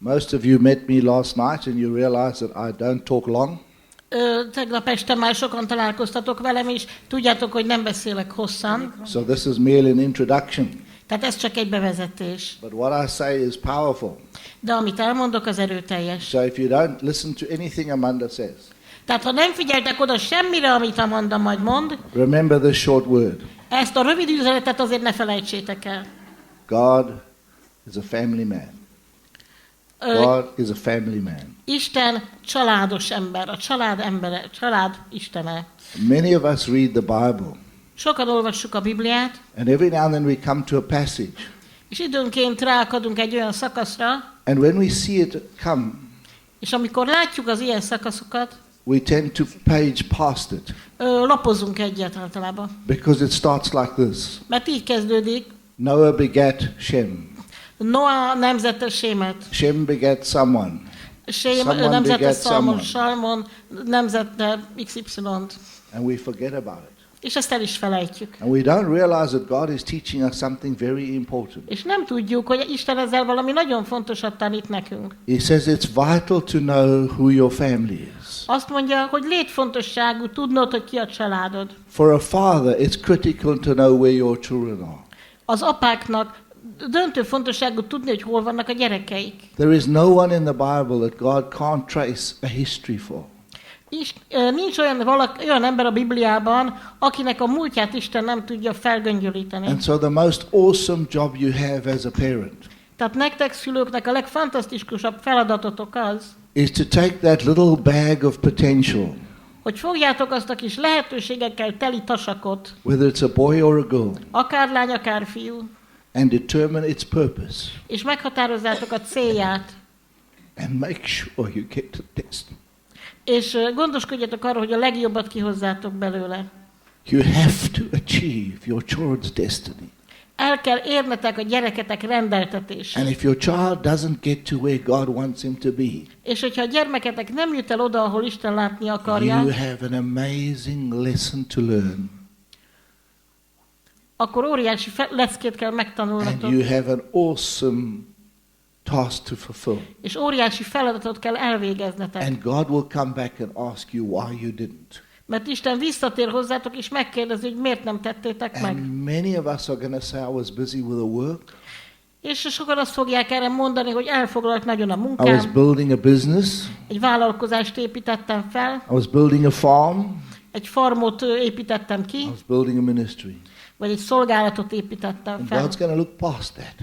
Most of you met me last night and you realize that I don't talk long. Tegnap este már sokan találkoztatok velem, és tudjátok, hogy nem beszélek hosszan. So this is merely an introduction. Tehát ez csak egy bevezetés. But what I say is powerful. De amit elmondok, az erőteljes. So if you don't listen to anything Amanda says, Tehát ha nem figyeltek oda semmire, amit Amanda majd mond, remember this short word. ezt a rövid üzenetet azért ne felejtsétek el. God is a family man. God is a family man. Isten családos ember, a család embere, család istene. Many of us read the Bible. Sokan olvassuk a Bibliát, And every now and then we come to a passage. és időnként ráakadunk egy olyan szakaszra, And when we see it come, és amikor látjuk az ilyen szakaszokat, we tend to page past it. Lapozunk egyet általában. Because it starts like this. Mert így kezdődik. Noah begat Shem. Noah nemzete Sémet. Shem begat someone. Someone Nemzete begat Salmon, someone. Salmon nemzete XY-t. And we forget about it. És ezt el is felejtjük. And we don't realize that God is teaching us something very important. És nem tudjuk, hogy Isten ezzel valami nagyon fontosat tanít nekünk. He says it's vital to know who your family is. Azt mondja, hogy létfontosságú tudnod, hogy ki a családod. For a father, it's critical to know where your children are. Az apáknak döntő fontosságú tudni, hogy hol vannak a gyerekeik. There is no one in the Bible that God can't trace a history for. Nincs olyan ember a Bibliában, akinek a múltját Isten nem tudja felgöngyölíteni. And so the most awesome job you have as a parent Tehát nektek szülőknek a legfantasztikusabb feladatotok az, is to take that little bag of potential, hogy fogjátok azt a kis lehetőségekkel teli tasakot, whether it's a boy or a girl, akár lány, akár fiú, and determine its purpose, és meghatározzátok a célját, and make sure you get to the test. és gondoskodjatok arról, hogy a legjobbat kihozzátok belőle. You have to achieve your children's destiny. El kell érnetek a gyereketek rendeltetését. And if your child doesn't get to where God wants him to be, És hogyha a gyermeketek nem jut el oda, ahol Isten látni akarja, you have an amazing lesson to learn. akkor óriási leckét kell megtanulnatok. And you have an awesome task to fulfill. És óriási feladatot kell elvégeznetek. And God will come back and ask you why you didn't. Mert Isten visszatér hozzátok, és megkérdezi, hogy miért nem tettétek meg. And many of us are going to say, I was busy with the work. És sokan azt fogják erre mondani, hogy elfoglalt nagyon a I was munkám. building a business. Egy vállalkozást építettem fel. I was building a farm. Egy farmot építettem ki. I was building a ministry. Vagy egy szolgálatot építettem And fel. God's going to look past that.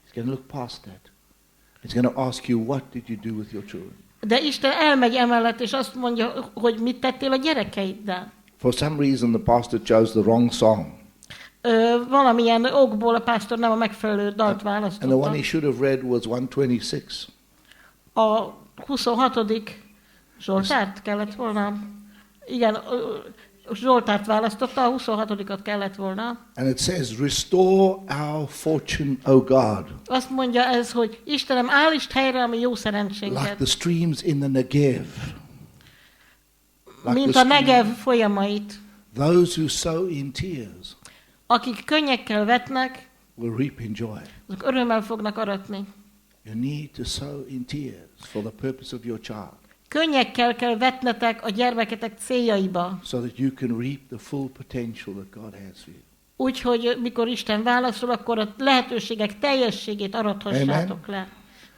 He's going to look past that. He's going to ask you, what did you do with your children? De Isten elmegy emellett, és azt mondja, hogy mit tettél a gyerekeiddel. For some reason, the pastor chose the wrong song. Valamilyen okból a pásztor nem a megfelelő dalt And the one választotta. he should have read was 126. A 26. Zsoltárt kellett volna. Igen, Zsoltárt választotta, a 26-at kellett volna. And it says, restore our fortune, O God, Azt mondja ez, hogy Istenem, állítsd helyre a mi jó like szerencsénket. the streams in the Negev. Like Mint the a Negev folyamait. Those who sow in tears Akik könnyekkel vetnek, will reap in joy. azok örömmel fognak aratni. You need to sow in tears for the purpose of your child, Könnyekkel kell vetnetek a gyermeketek céljaiba. so that you can reap the full potential that God has for you. Úgyhogy mikor Isten válaszol, akkor a lehetőségek teljességét arathassátok le.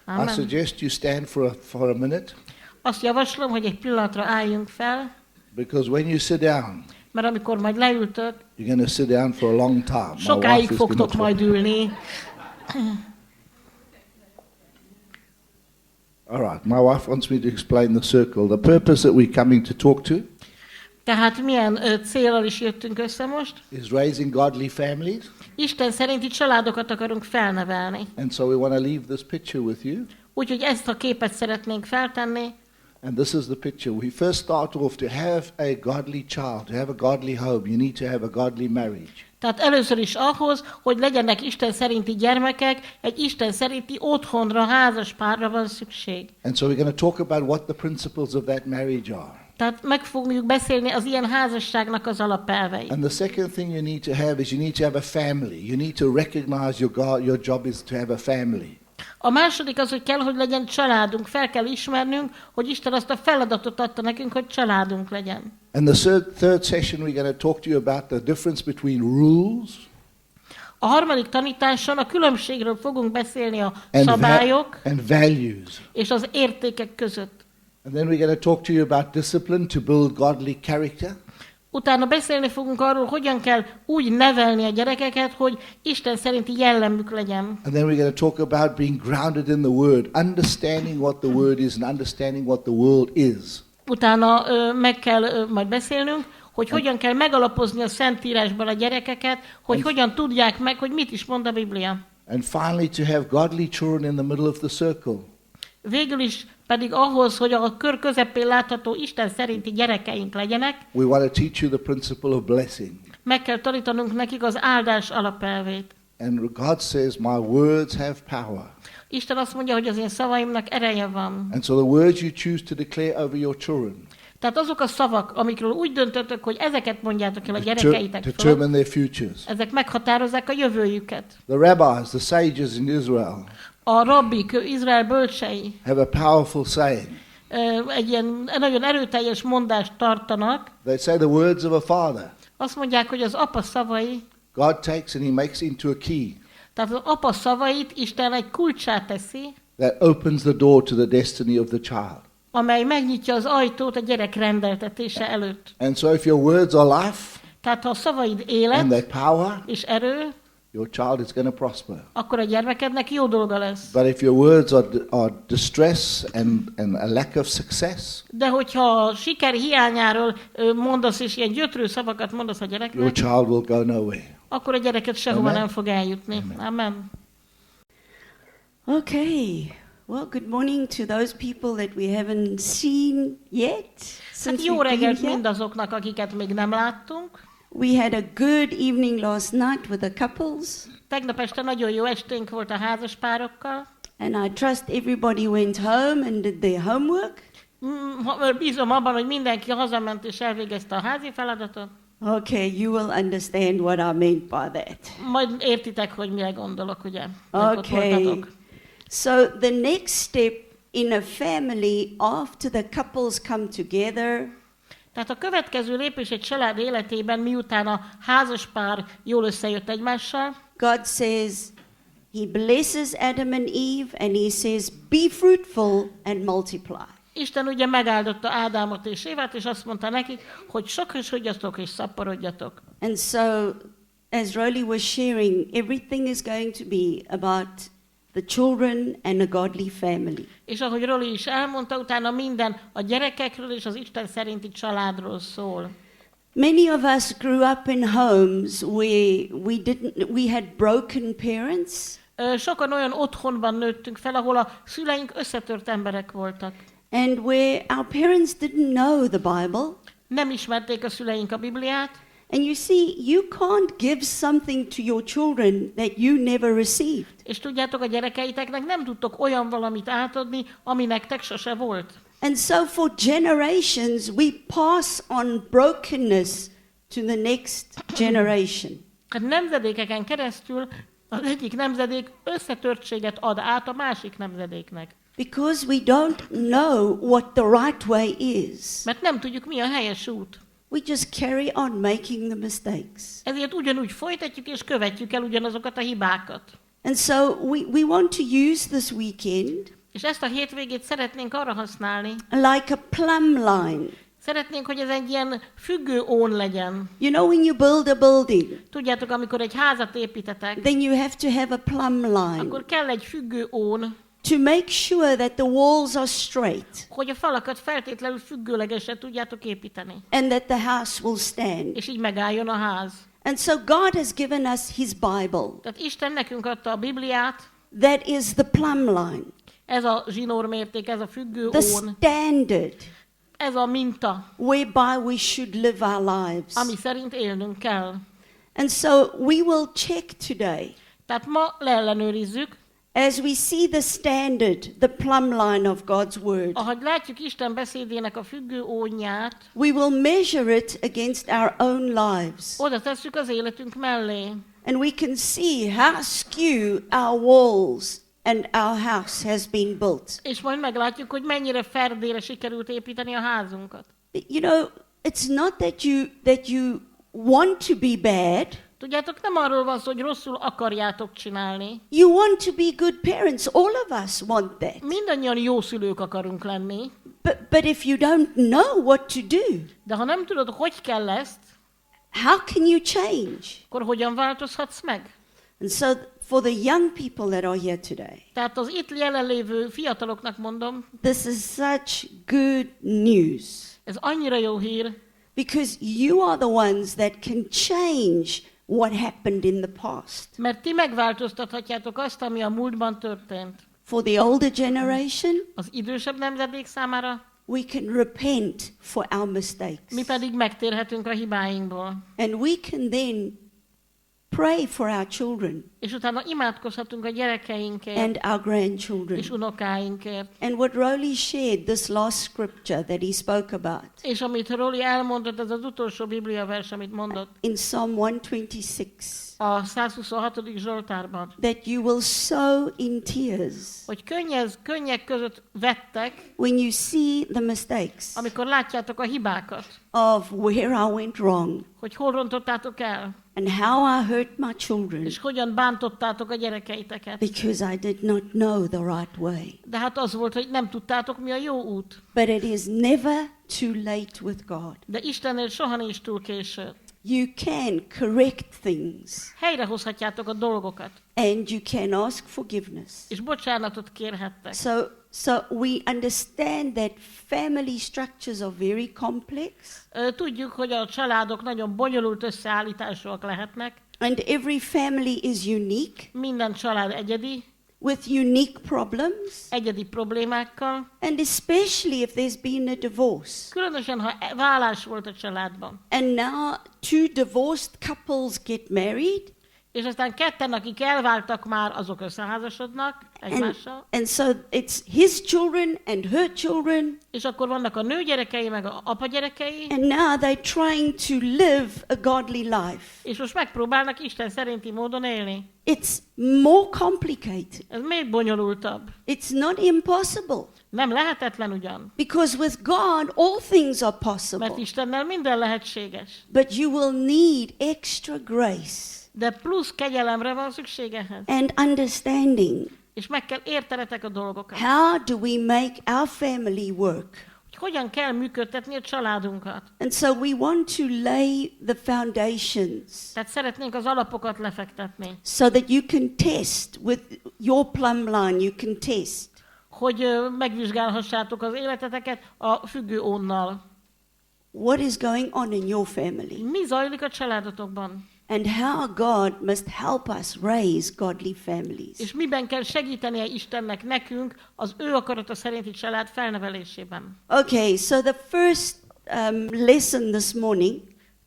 I Amen. suggest you stand for a minute, Azt javaslom, hogy egy pillanatra álljunk fel, because when you sit down, mert amikor majd leültök, you're going to sit down for a long time. My sokáig wife is gonna fogtok talk. majd ülni. All right, my wife wants me to explain the circle. The purpose that we're coming to talk to Tehát milyen céllal is jöttünk össze most? is raising godly families. Isten szerinti családokat akarunk felnevelni. And so we want to leave this picture with you. Úgyhogy ezt a képet szeretnénk feltenni. And this is the picture. We first start off to have a godly child, to have a godly home. You need to have a godly marriage. Tehát először is ahhoz, hogy legyenek Isten szerinti gyermekek, egy Isten szerinti otthonra, házas párra van szükség. And so we're going to talk about what the principles of that marriage are. Tehát meg fogjuk beszélni az ilyen házasságnak az alapelveit. And the second thing you need to have is you need to have a family. You need to recognize your job is to have a family. A második az, hogy kell, hogy legyen családunk. Fel kell ismernünk, hogy Isten azt a feladatot adta nekünk, hogy családunk legyen. And the third session we're going to talk to you about the difference between rules A harmadik tanításon a különbségről fogunk beszélni a szabályok and values. és az értékek között. And then we're going to talk to you about discipline to build godly character. Utána beszélni fogunk arról, hogyan kell úgy nevelni a gyerekeket, hogy Isten szerinti jellemük legyen. And then we're going to talk about being grounded in the Word, understanding what the Word is and understanding what the world is. Utána meg kell majd beszélnünk, hogy hogyan kell megalapozni a Szentírásban a gyerekeket, hogy hogyan tudják meg, hogy mit is mond a Biblia. And finally to have godly children in the middle of the circle. Végül is pedig ahhoz, hogy a kör közepén látható Isten szerinti gyerekeink legyenek, We want to teach you the principle of blessing. meg kell tanítanunk nekik az áldás alapelvét. And God says, my words have power. Isten azt mondja, hogy az én szavaimnak ereje van. And so the words you choose to declare over your children Tehát azok a szavak, amikről úgy döntöttök, hogy ezeket mondjátok el a gyerekeitek determine fölött, their futures. ezek meghatározzák a jövőjüket. The rabbis, the sages in Israel A rabbik, Izrael bölcsei have a powerful saying. egy ilyen nagyon erőteljes mondást tartanak. They say the words of a father. Azt mondják, hogy az apa szavai, God takes and he makes into a key tehát az apa szavait Isten egy kulccsá teszi, that opens the door to the destiny of the child. amely megnyitja az ajtót a gyerek rendeltetése előtt. And so if your words are life Tehát ha a szavaid and élet they're power, és erő, your child is going to prosper. akkor a gyermekednek jó dolga lesz. But if your words are distress and a lack of success, De hogyha a siker hiányáról mondasz, és ilyen gyötrő szavakat mondasz a your gyereknek, child will go nowhere. akkor a gyereket sehova Amen. nem fog eljutni. Amen. Okay. Well, good morning to those people that we haven't seen yet Hát since jó we've been reggelt here. mindazoknak, akiket még nem láttunk. We had a good evening last night with the couples, Tegnap este nagyon jó esténk volt a házas párokkal. and I trust everybody went home and did their homework. Bízom abban, hogy mindenki hazament és elvégezte a házi feladatot. Okay, you will understand what I meant by that. Majd értitek, hogy mire gondolok, ugye? Hogy ott Okay. voltatok. So the next step in a family after the couples come together Tehát a következő lépés egy család életében, miután a házas pár jól összejött egymással, God says, He blesses Adam and Eve, and He says, be fruitful and multiply. Isten ugye megáldotta Ádámot és Évát, és azt mondta nekik, hogy sokasodjatok és szaporodjatok. And so, as Rolly was sharing, everything is going to be about the children and a godly family. És ahogy Roli is elmondta, utána minden a gyerekekről és az Isten szerinti családról szól. Many of us grew up in homes where we had broken parents, Sokan olyan otthonban nőttünk fel, ahol a szüleink összetört emberek voltak. and where our parents didn't know the Bible. Nem ismerték a szüleink a Bibliát, And you see, you can't give something to your children that you never received. és tudjátok, a gyerekeiteknek nem tudtok olyan valamit átadni, ami nektek sose volt. And so for generations, we pass on brokenness to the next generation. Hát nemzedékeken keresztül az egyik nemzedék összetörtséget ad át a másik nemzedéknek. Because we don't know what the right way is. Mert nem tudjuk, mi a helyes út. We just carry on making the mistakes. Ezért ugyanúgy folytatjuk és követjük el ugyanazokat a hibákat. And so we want to use this weekend És ezt a hétvégét szeretnénk arra használni, like a plumb line. szeretnénk, hogy ez egy ilyen függő ón legyen. You know, when you build a building, Tudjátok, amikor egy házat építetek, then you have to have a plumb line akkor kell egy függő ón, to make sure that the walls are straight hogy a falakat feltétlenül függőlegesen tudjátok építeni. and that the house will stand. És így megálljon a ház. And so God has given us His Bible. Tehát Isten nekünk adta a Bibliát, That is the plumb line, ez a zsinórmérték, ez a függő the ón, standard ez a minta, whereby we should live our lives. ami szerint élnünk kell. And so we will check today, Tehát ma leellenőrizzük, as we see the standard, the plumb line of God's Word. ahogy látjuk Isten beszédének a függő ónját, We will measure it against our own lives. oda tesszük az életünk mellé. And we can see how skew our walls and our house has been built. És majd meglátjuk, hogy mennyire ferdére sikerült építeni a házunkat. You know, it's not that you want to be bad. Tudjátok, nem arról van szó, hogy rosszul akarjátok csinálni. You want to be good parents. All of us want that. Mindannyian jó szülők akarunk lenni, But if you don't know what to do, de ha nem tudod, hogy kell ezt, how can you change? akkor hogyan változhatsz meg? And so for the young people that are here today, Tehát az itt jelenlévő fiataloknak mondom, this is such good news. ez annyira jó hír, Because you are the ones that can change what happened in the past. mert ti megváltoztathatjátok azt, ami a múltban történt. For the older generation, Az idősebb nemzedék számára, we can repent for our mistakes. mi pedig megtérhetünk a hibáinkból. And we can then pray for our children És utána imádkozhatunk a gyerekeinkért and our grandchildren. és unokáinkért. And what Rowley shared, this last scripture that he spoke about, És amit Roli elmondott, ez az utolsó Biblia vers, amit mondott, in Psalm 126, a 126. Zsoltárban, that you will sow in tears hogy könnyek között vettek, when you see the mistakes amikor látjátok a hibákat, of where I went wrong hogy hol rontottátok el, and how I hurt my children és hogyan bántottátok a gyerekeiteket. because I did not know the right way. De hát az volt, hogy nem tudtátok, mi a jó út. But it is never too late with God. De Istennél soha nincs túl késő. You can correct things Helyrehozhatjátok a dolgokat, and you can ask forgiveness. és bocsánatot kérhettek. So we understand that family structures are very complex, Tudjuk, hogy a családok nagyon bonyolult összeállításúak lehetnek. and every family is unique Minden család egyedi, with unique problems, egyedi problémákkal. and especially if there's been a divorce. Különösen, ha válás volt a családban. And now two divorced couples get married, És aztán ketten, akik elváltak már, azok összeházasodnak egymással. and so it's his children and her children, És akkor vannak a nő gyerekei, meg a apa gyerekei. and now they're trying to live a godly life. És most megpróbálnak Isten szerinti módon élni. It's more complicated. Ez még bonyolultabb. It's not impossible. Nem lehetetlen ugyan. Because with God, all things are possible. Mert Istennel minden lehetséges. But you will need extra grace De plusz kegyelemre van szükség ehhez. and understanding. És meg kell értenetek a dolgokat. How do we make our family work? Hogy hogyan kell működtetni a családunkat. And so we want to lay the foundations Tehát szeretnénk az alapokat lefektetni. so that you can test with your plumb line, you can test. Hogy megvizsgálhassátok az életeteket a függő ónnal. What is going on in your family? Mi zajlik a családotokban? And how God must help us raise godly families. És miben kell segítenie Istennek nekünk az ő akarata szerinti család felnevelésében. Okay, so the first lesson this morning,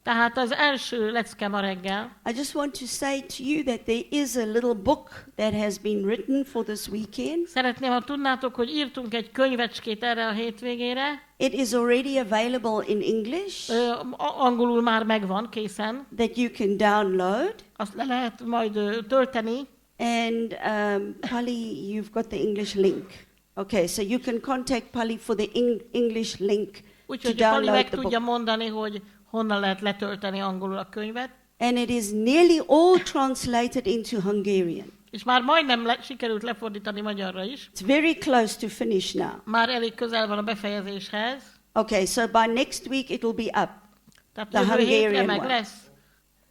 Tehát az első lecke ma reggel. I just want to say to you that there is a little book that has been written for this weekend. Szeretném, ha tudnátok, hogy írtunk egy könyvecskét erre a hétvégére. It is already available in English, Angolul már megvan készen. that you can download. Azt le lehet majd tölteni. And Pali, you've got the English link. Okay, so you can contact Pali for the English link to Úgyhogy Pali download meg the tudja book. mondani, hogy honnan lehet letölteni angolul a könyvet. And it is nearly all translated into Hungarian. És már majdnem sikerült lefordítani magyarra is. It's very close to finish now. Már elég közel van a befejezéshez. Okay, so by next week it will be up. Tehát The jövő hétre Hungarian meg one. lesz.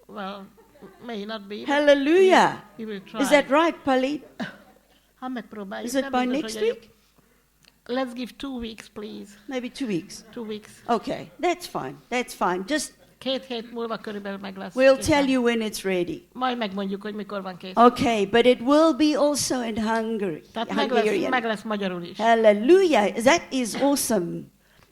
Well, may not be. Hallelujah. We will try. Is that right, Pali? Ha megpróbáljuk. Is it nem by biztos, next hogy week? Let's give 2 weeks, please. Maybe 2 weeks. 2 weeks. Okay, that's fine. That's fine. Just 2 hét múlva körülbelül meg lesz. we'll készen. tell you when it's ready. Majd megmondjuk, hogy mikor van kész. Okay, but it will be also in Hungary. Tehát Hungarian. meg lesz magyarul is. Hallelujah. That is awesome.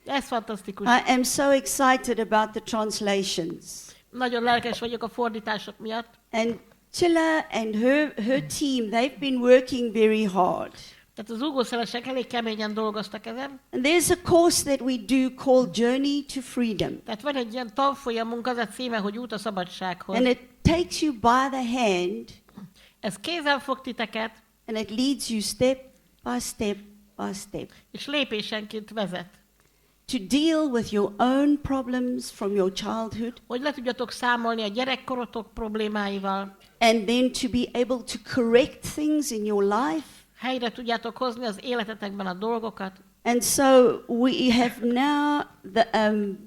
Ez fantasztikus. I am so excited about the translations. Nagyon lelkes vagyok a fordítások miatt. And Chilla and her team, they've been working very hard. Tehát az ugószelesek elég keményen dolgoztak ezen. And there's a course that we do called Journey to Freedom. Tehát van egy ilyen tanfolyamunk, az a címe, hogy út a szabadsághoz. And it takes you by the hand Ez kézzel fog titeket, and it leads you step by step by step és lépésenként vezet. to deal with your own problems from your childhood, Hogy le tudjatok számolni a gyerekkorotok problémáival, and then to be able to correct things in your life. helyre tudjátok hozni az életetekben a dolgokat. And so we have now,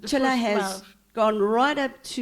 Chilla first has 12. gone right up to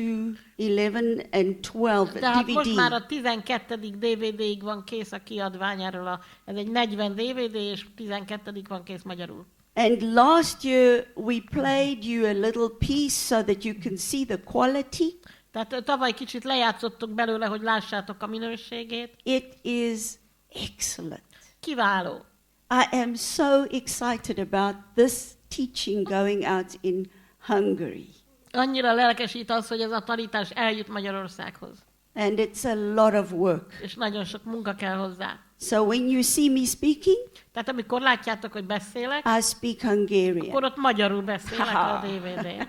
11 and 12 Tehát most már DVD. a 12. DVD-ig van kész a kiadvány erről. Ez egy 40 DVD, és 12. van kész magyarul. And last year we played you a little piece so that you can see the quality. Tehát tavaly kicsit lejátszottuk belőle, hogy lássátok a minőségét. It is excellent. Kiváló. I am so excited about this teaching going out in Hungary. Annyira lelkesít az, hogy ez a tanítás eljut Magyarországhoz. And it's a lot of work. És nagyon sok munka kell hozzá. So when you see me speaking, Tehát amikor látjátok, hogy beszélek, I speak Hungarian. akkor ott magyarul beszélek a DVD-n.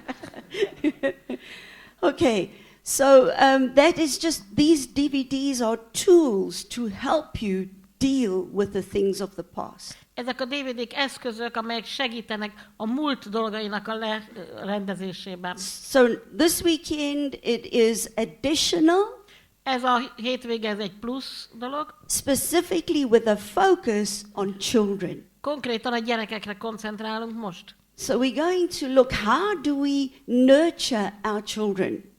Okay, so that is just, these DVDs are tools to help you deal with the things of the past. Ezek a DVD-k eszközök, amelyek segítenek a múlt dolgainak a rendezésében. So this weekend it is additional, Ez a hétvége ez egy plusz dolog. specifically with a focus on children. Konkrétan a gyerekekre koncentrálunk most. So we're going to look, how do we nurture our children?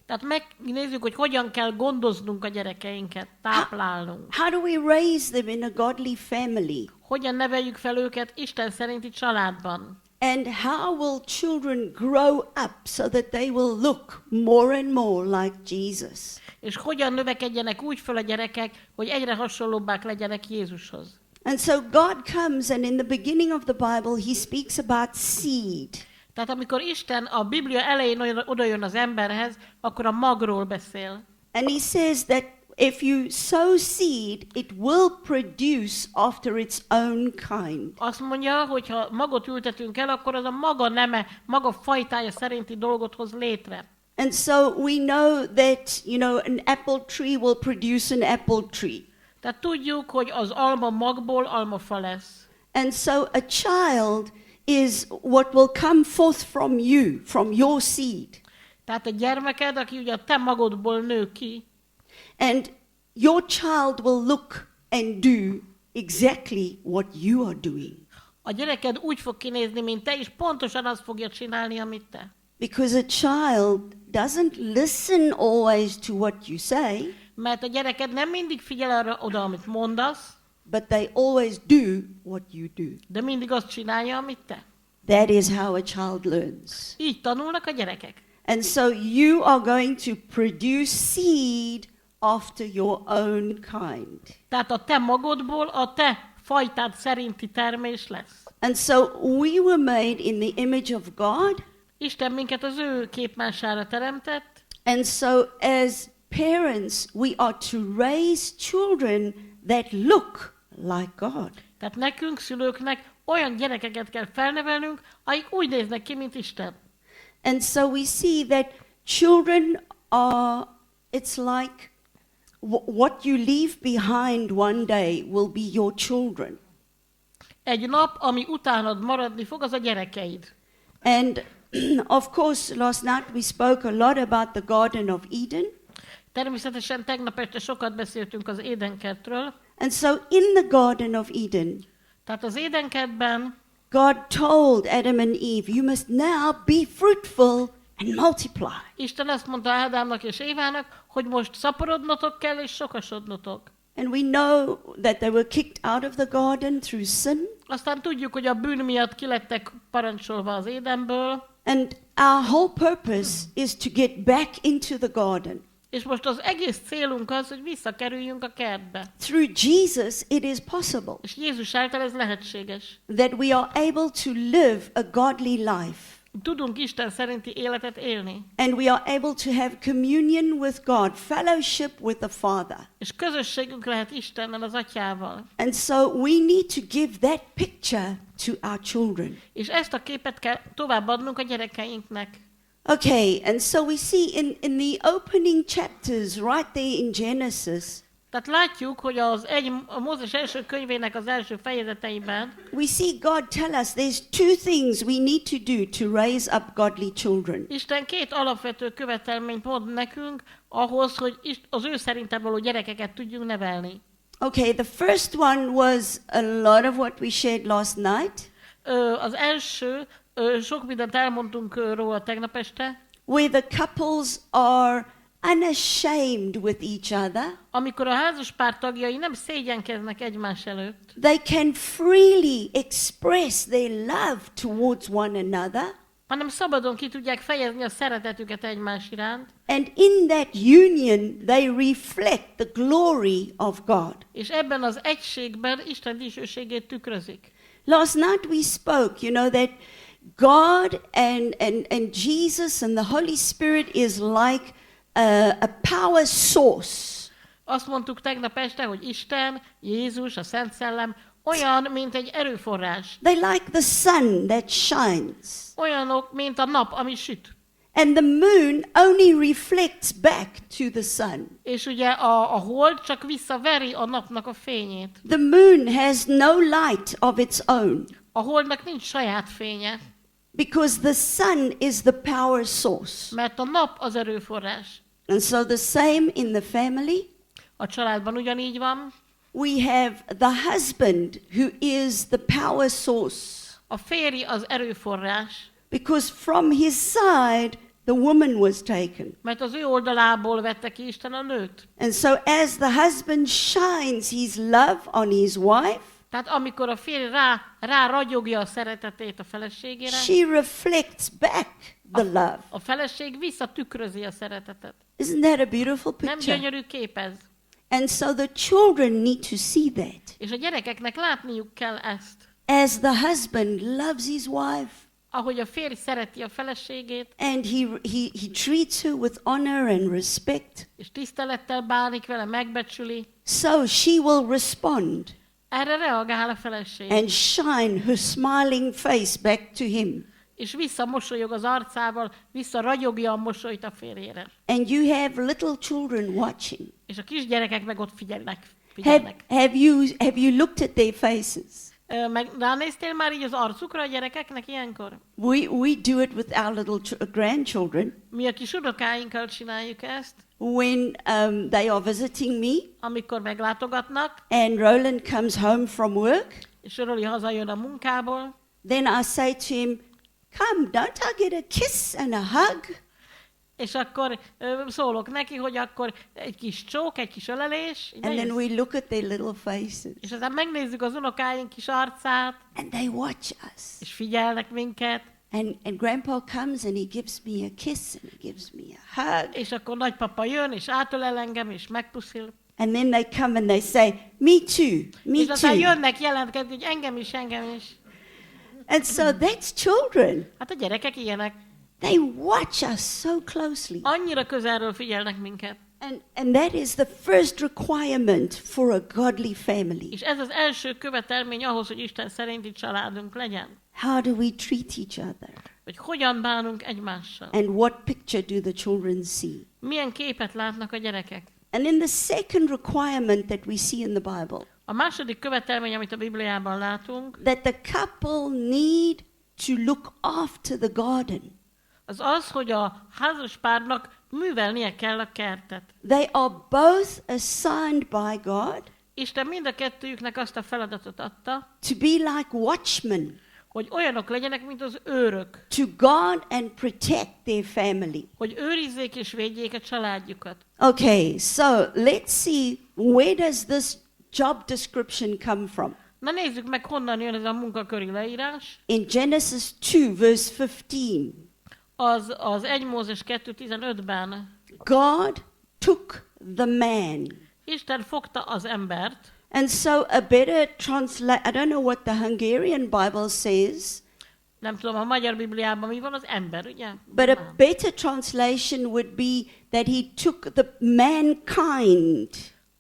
Tehát megnézzük, hogy hogyan kell gondoznunk a gyerekeinket, táplálnunk. How do we raise them in a godly family? Hogyan neveljük fel őket Isten szerinti családban. And how will children grow up so that they will look more and more like Jesus? És hogyan növekedjenek úgy föl a gyerekek, hogy egyre hasonlóbbák legyenek Jézushoz. And so God comes, and in the beginning of the Bible, he speaks about seed. Tehát amikor Isten a Biblia elején odajön az emberhez, akkor a magról beszél. And he says that if you sow seed, it will produce after its own kind. Azt mondja, hogy ha magot ültetünk el, akkor az a maga neme, maga fajtája szerinti dolgot hoz létre. And so we know that, an apple tree will produce an apple tree. Tehát tudjuk, hogy az alma magból almafa lesz. And so a child is what will come forth from you, from your seed. Tehát a gyermeked, aki ugye a te magodból nő ki, And your child will look and do exactly what you are doing. a gyereked úgy fog kinézni, mint te, és pontosan azt fogja csinálni, amit te. Because a child doesn't listen always to what you say, Mert a gyereked nem mindig figyel arra oda, amit mondasz, but they always do what you do. de mindig azt csinálja, amit te. That is how a child learns. Így tanulnak a gyerekek. And so you are going to produce seed after your own kind. Tehát a te magodból a te fajtád szerinti termés lesz. And so we were made in the image of God. Isten minket az ő képmására teremtett, And so as parents, we are to raise children that look like God. tehát nekünk, szülőknek olyan gyerekeket kell felnevelnünk, akik úgy néznek ki, mint Isten. And so we see that children are, it's like what you leave behind one day will be your children. Egy nap, ami utánad maradni fog, az a gyerekeid. And of course, last night we spoke a lot about the Garden of Eden. Természetesen tegnap este sokat beszéltünk az Édenkertről. And so in the Garden of Eden, Tehát az Édenkertben God told Adam and Eve, you must now be fruitful and multiply. Isten azt mondta Ádámnak és Évának, hogy most szaporodnotok kell és sokasodnotok. And we know that they were kicked out of the garden through sin. Aztán tudjuk, hogy a bűn miatt kilettek parancsolva az Édenből, And our whole purpose is to get back into the garden. és most az egész célunk az, hogy visszakerüljünk a kertbe. Through Jesus, it is possible És Jézus által ez lehetséges. that we are able to live a godly life. Tudunk Isten szerinti életet élni, And we are able to have communion with God, fellowship with the Father. és közösségünk lehet Istennel, az Atyával. And so we need to give that picture to our children. És ezt a képet kell továbbadnunk a gyerekeinknek. Okay, and so we see in the opening chapters right there in Genesis, Tehát látjuk, hogy a Mózes első könyvének az első fejezeteiben we see God tell us there's two things we need to do to raise up godly children. Isten két alapvető követelményt mond nekünk ahhoz, hogy az ő szerinte való gyerekeket tudjunk nevelni. Okay, the first one was a lot of what we shared last night, Az első, sok mindent elmondtunk róla tegnap este, where the couples are unashamed with each other. amikor a házaspár tagjai nem szégyenkeznek egymás előtt, They can freely express their love towards one another. hanem szabadon ki tudják fejezni a szeretetüket egymás iránt, And in that union, they reflect the glory of God. és ebben az egységben Isten dicsőségét tükrözik. Last night we spoke, that God and Jesus and the Holy Spirit is like a power source. Azt mondtuk tegnap este, hogy Isten, Jézus, a Szent Szellem olyan, mint egy erőforrás. They like the sun that shines. Olyanok, mint a nap, ami süt. And the moon only reflects back to the sun. És ugye a hold csak visszaveri a napnak a fényét. The moon has no light of its own A holdnak nincs saját fénye, because the sun is the power source. mert a nap az erőforrás. And so the same in the family. A családban ugyanígy van. We have the husband who is the power source A férj az erőforrás, because from his side the woman was taken. mert az ő oldalából vette ki Isten a nőt. And so as the husband shines his love on his wife, Tehát amikor a férj rá ragyogja a szeretetét a feleségére, she reflects back the love. a feleség visszatükrözi a szeretetet. Isn't that a beautiful Nem picture? gyönyörű kép ez? And so the children need to see that. És a gyerekeknek látniuk kell ezt. As the husband loves his wife Ahogy a férj szereti a feleségét, and he treats her with honor and respect, és tisztelettel bánik vele, megbecsüli, so she will respond erre reagál a feleség. and shine her smiling face back to him. És visszamosolyog az arcával, visszaragyogja a mosolyt a férjére. And you have little children watching. És a kisgyerekek meg ott figyelnek. Have you looked at their faces? Meg ránéztél már így az arcukra a gyerekeknek ilyenkor? We do it with our little grandchildren. Mi a kis unokáinkkal csináljuk ezt, When they are visiting me amikor meglátogatnak, and Roland comes home from work, és Roli hazajön a munkából, then I say to him, "Come, don't I get a kiss and a hug?" és akkor szólok neki, hogy akkor egy kis csók, egy kis ölelés, így And then nehéz. we look at their little faces És aztán megnézzük az unokáink kis arcát, and they watch us. és figyelnek minket, And Grandpa comes and he gives me a kiss and he gives me a hug. és akkor nagypapa jön, és átölel engem, és megpuszil. And then they come and they say, "Me too, me És aztán too." jönnek jelentkezni, hogy engem is. And so that's children. Hát a gyerekek ilyenek. They watch us so closely. Annyira közelről figyelnek minket. And that is the first requirement for a godly family. És ez az első követelmény ahhoz, hogy Isten szerinti családunk legyen. How do we treat each other? Hogy hogyan bánunk egymással. And what picture do the children see? Milyen képet látnak a gyerekek. And then the second requirement that we see in the Bible, A második követelmény, amit a Bibliában látunk, that the couple need to look after the garden. az az, hogy a házaspárnak művelnie kell a kertet. They are both assigned by God Isten mind a kettőjüknek azt a feladatot adta, to be like watchmen, hogy olyanok legyenek, mint az őrök. to guard and protect their family. Hogy őrizzék és védjék a családjukat. Okay, so let's see, where does this job description come from? Na nézzük meg, honnan jön ez a munkaköri leírás. In Genesis 2, verse 15, Az 1 Mózes 2.15-ben God took the man. Isten fogta az embert, And so a better I don't know what the Hungarian Bible says, nem tudom, a magyar Bibliában mi van, az ember, ugye? but a better translation would be that he took the mankind.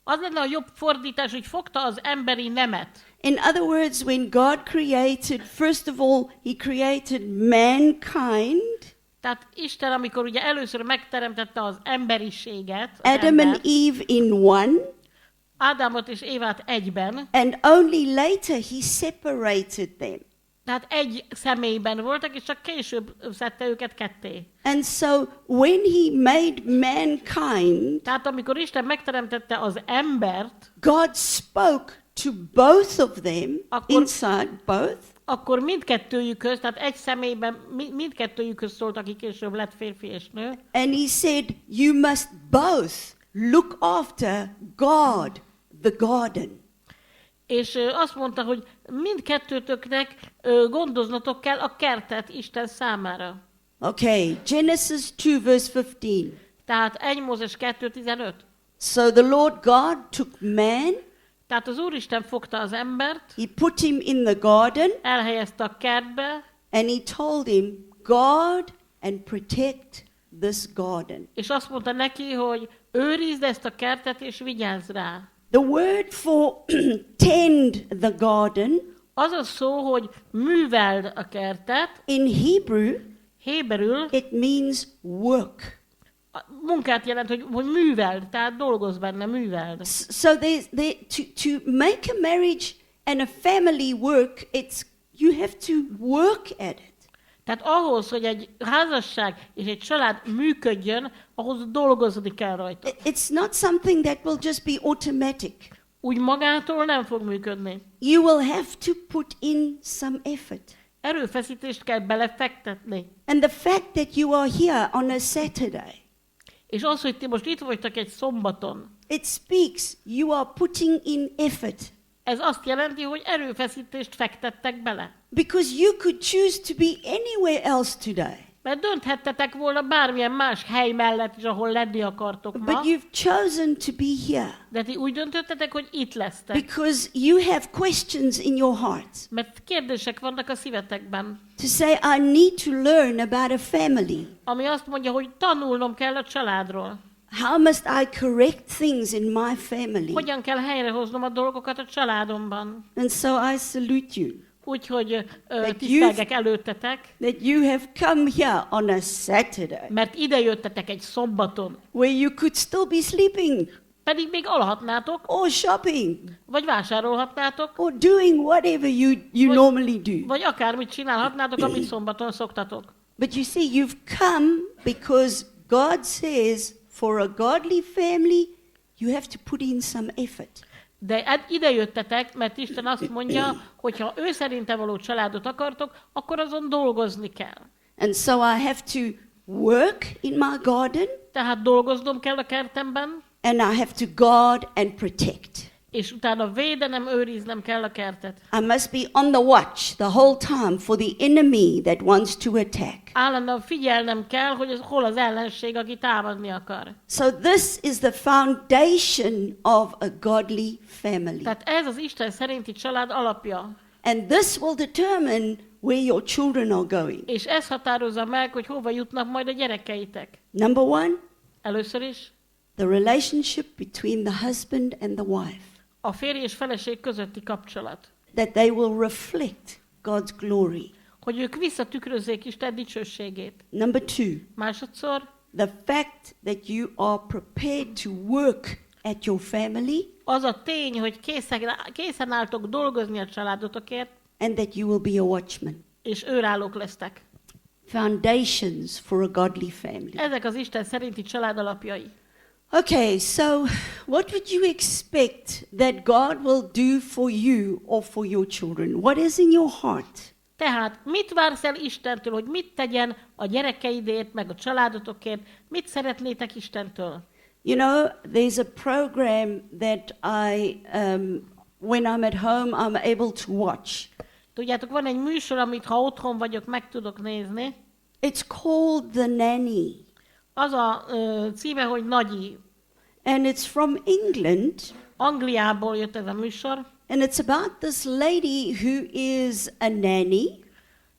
Az lenne a jobb fordítás, hogy fogta az emberi nemet. In other words, when God created, first of all, he created mankind, Tehát Isten, amikor ugye először megteremtette az emberiséget, az Adam and embert, Eve in one, Ádámot és Évát egyben, and only later he separated them. tehát egy személyben voltak, és csak később szedte őket ketté. And so when he made mankind, Tehát amikor Isten megteremtette az embert, God spoke to both of them, Akkor- inside both, akkor mindkettőjükhöz, tehát egy személyben mindkettőjükhöz szólt, aki később lett férfi és nő, and he said, you must both look after God, the garden. és azt mondta, hogy mindkettőtöknek gondoznatok kell a kertet Isten számára. Okay, Genesis 2 verse 15. Tehát 1 Mózes 2.15. So the Lord God took man, Tehát az Úristen fogta az embert, he put him in the garden, elhelyezte a kertbe, and he told him, guard and protect this garden. és azt mondta neki, hogy őrizd ezt a kertet, és vigyázz rá. The word for tend the garden Az a szó, hogy műveld a kertet, in Hebrew, héberül it means work. a munkát jelent, hogy műveld, tehát dolgozz benne, műveld. So to make a marriage and a family work, you have to work at it. Tehát ahhoz, hogy egy házasság és egy család működjön, ahhoz dolgozni kell rajta. It's not something that will just be automatic. Úgy magától nem fog működni. You will have to put in some effort. Erőfeszítést kell belefektetni. And the fact that you are here on a Saturday, És az, hogy ti most itt vagytok egy szombaton, it speaks you are putting in effort. ez azt jelenti, hogy erőfeszítést fektettek bele. Because you could choose to be anywhere else today. Mert dönthettetek volna bármilyen más hely mellett is, ahol lenni akartok ma, But you've chosen to be here de ti úgy döntöttetek, hogy itt lesztek. because you have questions in your heart. Mert kérdések vannak a szívetekben, To say, I need to learn about a family. ami azt mondja, hogy tanulnom kell a családról. How must I correct things in my family? Hogyan kell helyrehoznom a dolgokat a családomban. And so I salute you Úgyhogy That tisztelgek előttetek, that you have come here on a Saturday mert ide jöttetek egy szombaton. where you could still be sleeping Pedig még alhatnátok, or shopping vagy vásárolhatnátok, or doing whatever you normally do. vagy akármit csinálhatnátok, amit szombaton szoktatok. But you see, you've come because God says for a godly family, you have to put in some effort. De ide jöttetek, mert Isten azt mondja, hogy ha ő szerinte való családot akartok, akkor azon dolgozni kell. And so I have to work in my garden, Tehát dolgoznom kell a kertemben, and I have to guard and protect. és utána védenem, őriznem kell a kertet. I must be on the watch the whole time for the enemy that wants to attack. Állandóan figyelnem kell, hogy hol az ellenség, aki támadni akar. So this is the foundation of a godly family. Tehát ez az Isten szerinti család alapja. And this will determine where your children are going. És ez határozza meg, hogy hova jutnak majd a gyerekeitek. Number one, Először is the relationship between the husband and the wife, a férj és feleség közötti kapcsolat. that they will reflect God's glory. Hogy ők visszatükrözzék Isten dicsőségét. Number two, Másodszor, the fact that you are prepared to work at your family az a tény, hogy készen álltok dolgozni a családotokért, and that you will be a watchman. és őrállók lesztek. Foundations for a godly family. Ezek az Isten szerinti család alapjai. Okay, so what would you expect that God will do for you or for your children? What is in your heart? Tehát mit vársz el Istentől, hogy mit tegyen a gyerekeidért, meg a családotokért? Mit szeretnétek Istentől? You know, there's a program that when I'm at home, I'm able to watch. Tudjátok, van egy műsor, amit ha otthon vagyok, meg tudok nézni. It's called The Nanny, Az a címe, hogy Nagyi. and it's from England, Angliából jött ez a műsor. and it's about this lady who is a nanny,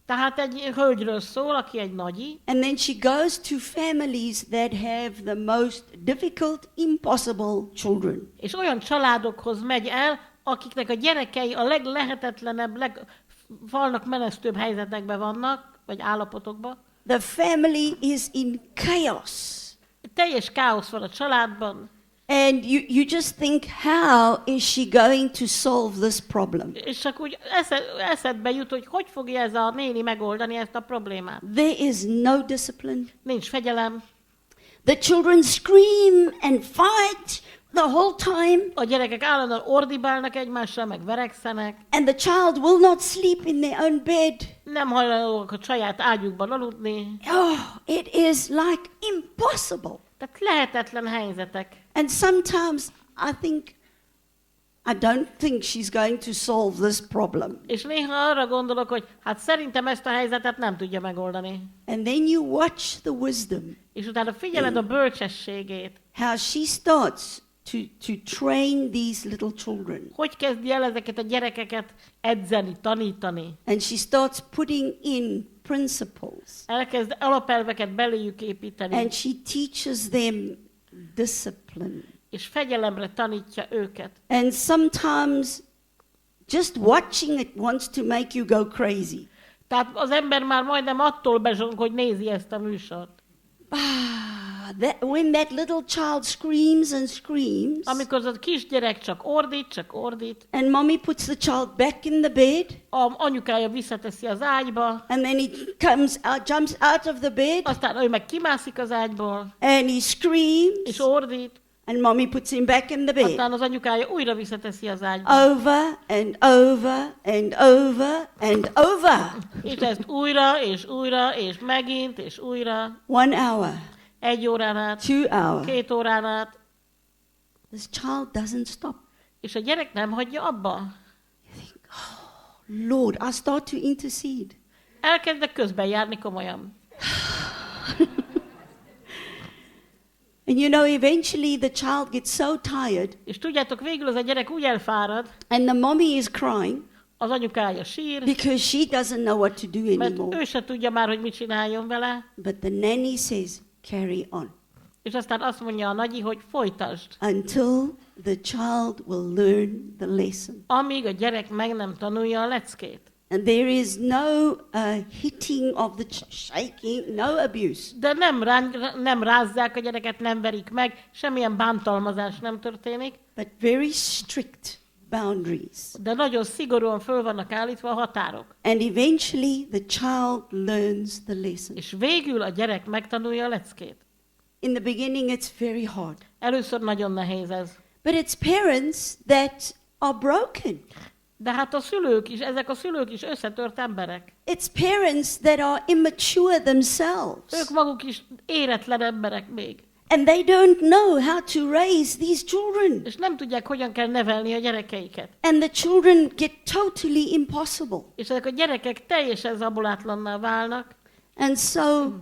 Tehát egy hölgyről szól, aki egy nagyi, and then she goes to families that have the most difficult, impossible children. és olyan családokhoz megy el, akiknek a gyerekei a leglehetetlenebb, legfalnak menesztőbb helyzetekben vannak, vagy állapotokban. The family is in chaos. Teljes káosz van a családban. And you just think, how is she going to solve this problem? És csak úgy eszedbe jut, hogy fogja ez a néni megoldani ezt a problémát. There is no discipline. Nincs fegyelem. The children scream and fight the whole time. A gyerekek állandóan ordibálnak egymásra, meg verekszenek. And the child will not sleep in their own bed. Nem hajlandóak a saját ágyukban aludni. Oh, it is like impossible. Tehát lehetetlen helyzetek. And sometimes I don't think she's going to solve this problem. És néha arra gondolok, hogy hát szerintem ezt a helyzetet nem tudja megoldani. And then you watch the wisdom. És utána figyeled a bölcsességét. How she starts to train these little children. Hogy kezdi el ezeket a gyerekeket edzeni, tanítani. And she starts putting in principles. Elkezd alapelveket beléjük építeni. And she teaches them discipline. És fegyelemre tanítja őket. And sometimes just watching it wants to make you go crazy. Tehát az ember már majdnem attól bezsong, hogy nézi ezt a műsort. When that little child screams and screams, Amikor az a kisgyerek csak ordít, and mommy puts the child back in the bed, a anyukája visszateszi az ágyba, and then he jumps out of the bed, aztán ő meg kimászik az ágyból, and he screams, és ordít, and mommy puts him back in the bed. aztán az anyukája újra visszateszi az ágyba. Over and over and over and over. És ezt újra, és megint, és újra. 1 hour, 1 órán át, 2 hours. 2 órán át, This child doesn't stop. és a gyerek nem hagyja abba. You think, oh, Lord, I start to intercede. Elkezdek közben járni komolyan. And you know, eventually the child gets so tired, És tudjátok, végül az a gyerek úgy elfárad, and the mommy is crying az anyukája sír, because she doesn't know what to do mert anymore. ő se tudja már, hogy mit csináljon vele, But the nanny says, carry on és aztán azt mondja a nagyi, hogy folytasd, until the child will learn the lesson. amíg a gyerek meg nem tanulja a leckét. And there is no hitting of the shaking, no abuse. De nem rázzák a gyereket, nem verik meg, semmilyen bántalmazás nem történik, But very strict boundaries. de nagyon szigorúan föl vannak állítva a határok. And eventually the child learns the lesson. És végül a gyerek megtanulja a leckét. In the beginning it's very hard. Először nagyon nehéz ez. But it's parents that are broken. De hát ezek a szülők is összetört emberek. It's parents that are immature themselves. Ők maguk is éretlen emberek még. And they don't know how to raise these children. És nem tudják, hogyan kell nevelni a gyerekeiket. And the children get totally impossible. És ezek a gyerekek teljesen zabolátlanná válnak. And so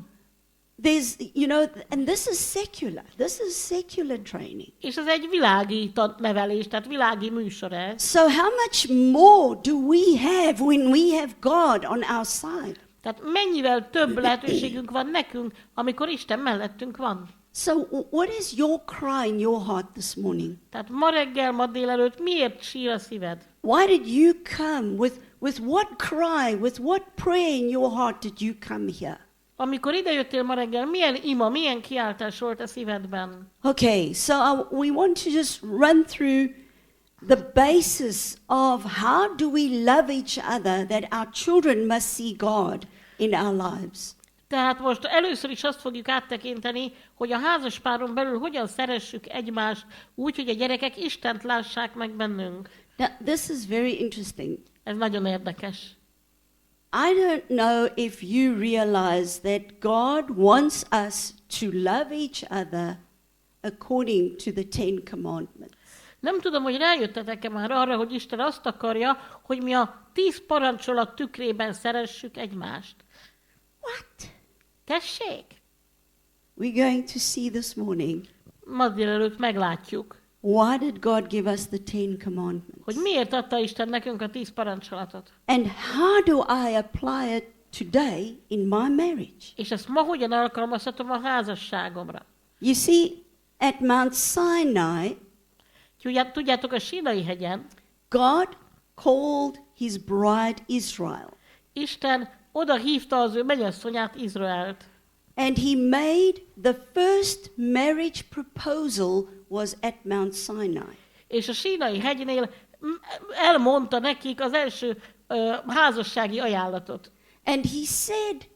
there's, you know, and this is secular. This is secular training. És ez egy világi nevelés, tehát világi műsor ez. So how much more do we have when we have God on our side? Tehát mennyivel több lehetőségünk van nekünk, amikor Isten mellettünk van. So what is your cry in your heart this morning? Tehát ma reggel, ma délelőtt miért sír a szíved? Why did you come? With what cry, with what prayer in your heart did you come here? Amikor idejöttél ma reggel, milyen ima, milyen kiáltás volt a szívedben? Okay, so we want to just run through the basis of how do we love each other, that our children must see God in our lives. Tehát most először is azt fogjuk áttekinteni, hogy a házaspáron belül hogyan szeressük egymást úgy, hogy a gyerekek Istent lássák meg bennünk. Now, this is very interesting. Ez nagyon érdekes. I don't know if you realize that God wants us to love each other according to the 10 commandments. Nem tudom, hogy rájöttetek-e már arra, hogy Isten azt akarja, hogy mi a 10 parancsolat tükrében szeressük egymást. What? Tessék! We're going to see this morning. Ma délelőtt meglátjuk, Why did God give us the 10 commandments? hogy miért adta Isten nekünk a 10 parancsolatot. And how do I apply it today in my marriage? És ezt ma hogyan alkalmazhatom a házasságomra. You see, at Mount Sinai, Tudjátok, a Sínai hegyen God called his bride Israel. Isten oda hívta az ő mennyasszonyát, Izraelt. And he made the first marriage proposal was at Mount Sinai. És a Sínai hegynél elmondta nekik az első házassági ajánlatot. And he said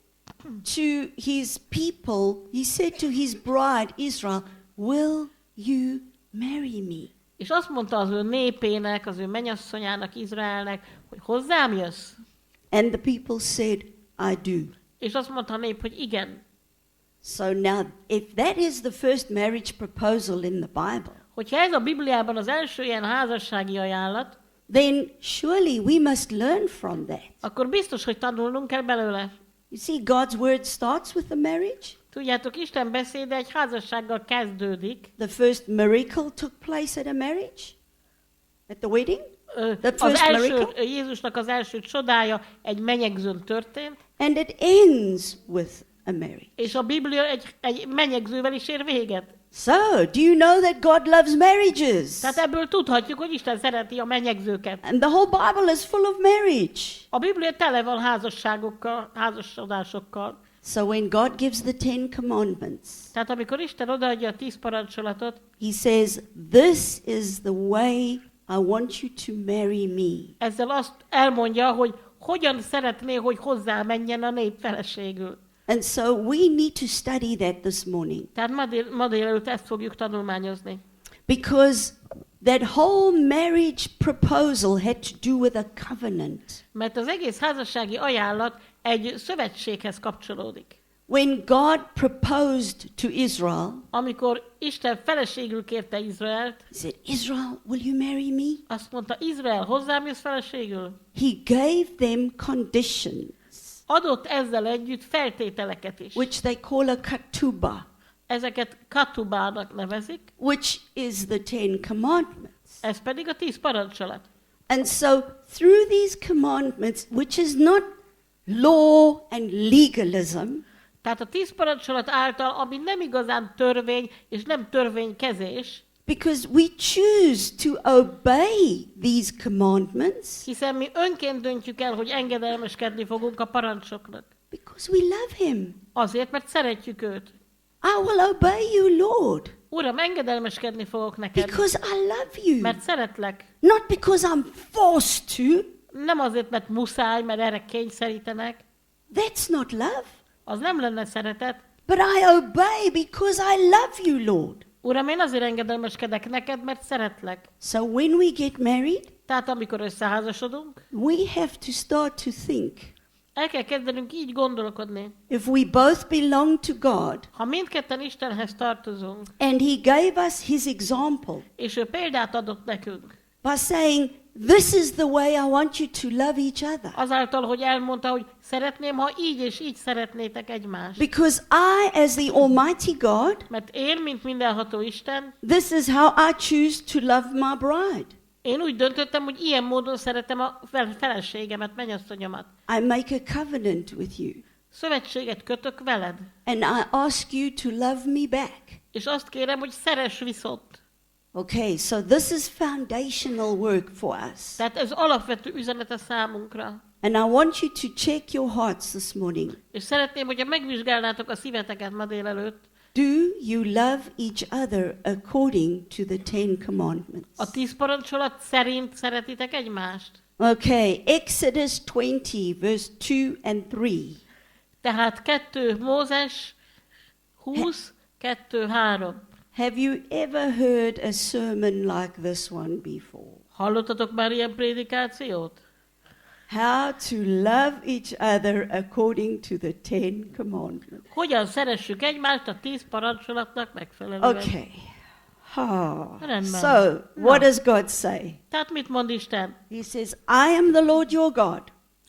to his people, he said to his bride Israel, will you marry me? És azt mondta az ő népének, az ő mennyasszonyának, Izraelnek, hogy hozzám jössz? And the people said, I do. És azt mondta a nép, hogy igen. So now, if that is the first marriage proposal in the Bible, Hogyha ez a Bibliában az első ilyen házassági ajánlat, then surely we must learn from that. akkor biztos, hogy tanulnunk kell belőle. You see, God's word starts with the marriage. Tudjátok, Isten beszéde egy házassággal kezdődik. The first miracle took place at a marriage, at the wedding. The Az first első, miracle. Jézusnak az első csodája egy menyegzőn történt, And it ends with a marriage. és a Biblia egy menyegzővel is ér véget. So, do you know that God loves marriages? Tehát ebből tudhatjuk, hogy Isten szereti a menyegzőket. And the whole Bible is full of marriage. A Biblia tele van házasságokkal, házasodásokkal. So when God gives the 10 commandments, Tehát amikor Isten odaadja a 10 parancsolatot, he says, this is the way I want you to marry me. ezzel azt elmondja, hogy hogyan szeretné, hogy hozzá menjen a nép feleségül. And so we need to study that this morning. Tehát ma délelőtt ezt fogjuk tanulmányozni. Because that whole marriage proposal had to do with a covenant. Mert az egész házassági ajánlat egy szövetséghez kapcsolódik. When God proposed to Israel, Amikor Isten feleségül kérte Izraelt, he said, Israel, will you marry me? azt mondta, Izrael, hozzám jössz feleségül? He gave them conditions, Adott ezzel együtt feltételeket is. which they call a ketubah, Ezeket katubának nevezik, which is the 10 commandments. ez pedig a 10 parancsolat. And so through these commandments, which is not law and legalism, Tehát a 10 parancsolat által, ami nem igazán törvény, és nem törvénykezés, because we choose to obey these commandments, hiszen mi önként döntjük el, hogy engedelmeskedni fogunk a parancsoknak. because we love him. Azért, mert szeretjük őt. I will obey you, Lord, Uram, engedelmeskedni fogok neked, because I love you. mert szeretlek. Not because I'm forced to. Nem azért, mert muszáj, mert erre kényszerítenek. That's not love. Az nem lenne szeretet. But I obey because I love you, Lord. Uram, én azért engedelmeskedek neked, mert szeretlek. So when we get married, Tehát amikor összeházasodunk, we have to start to think. el kell kezdenünk így gondolkodni. If we both belong to God, Ha mindketten Istenhez tartozunk, and he gave us his example és ő példát adott nekünk, by saying, this is the way I want you to love each other. azáltal, hogy elmondta, hogy szeretném, ha így és így szeretnétek egymást. Because I, as the Almighty God, Mert én, mint mindenható Isten, this is how I choose to love my bride. én úgy döntöttem, hogy ilyen módon szeretem a feleségemet, mennyasszonyomat. I make a covenant with you, Szövetséget kötök veled, and I ask you to love me back. és azt kérem, hogy szeress viszont. Okay, so this is foundational work for us. Tehát ez alapvető üzenete számunkra. And I want you to check your hearts this morning. És szeretném, hogyha megvizsgálnátok a szíveteket ma délelőtt. Do you love each other according to the 10 commandments? A 10 parancsolat szerint szeretitek egymást? Okay, Exodus 20, verse 2 and 3. Tehát 2 Mózes 20, 2, 3. Have you ever heard a sermon like this one before? Hallottatok már ilyen prédikációt? How to love each other according to the 10 commandments. Hogyan szeressük egymást a 10 parancsolatnak megfelelően? Okay. Oh. Rendben. So, what does God say? Tehát mit mond Isten? He says, I am the Lord your God.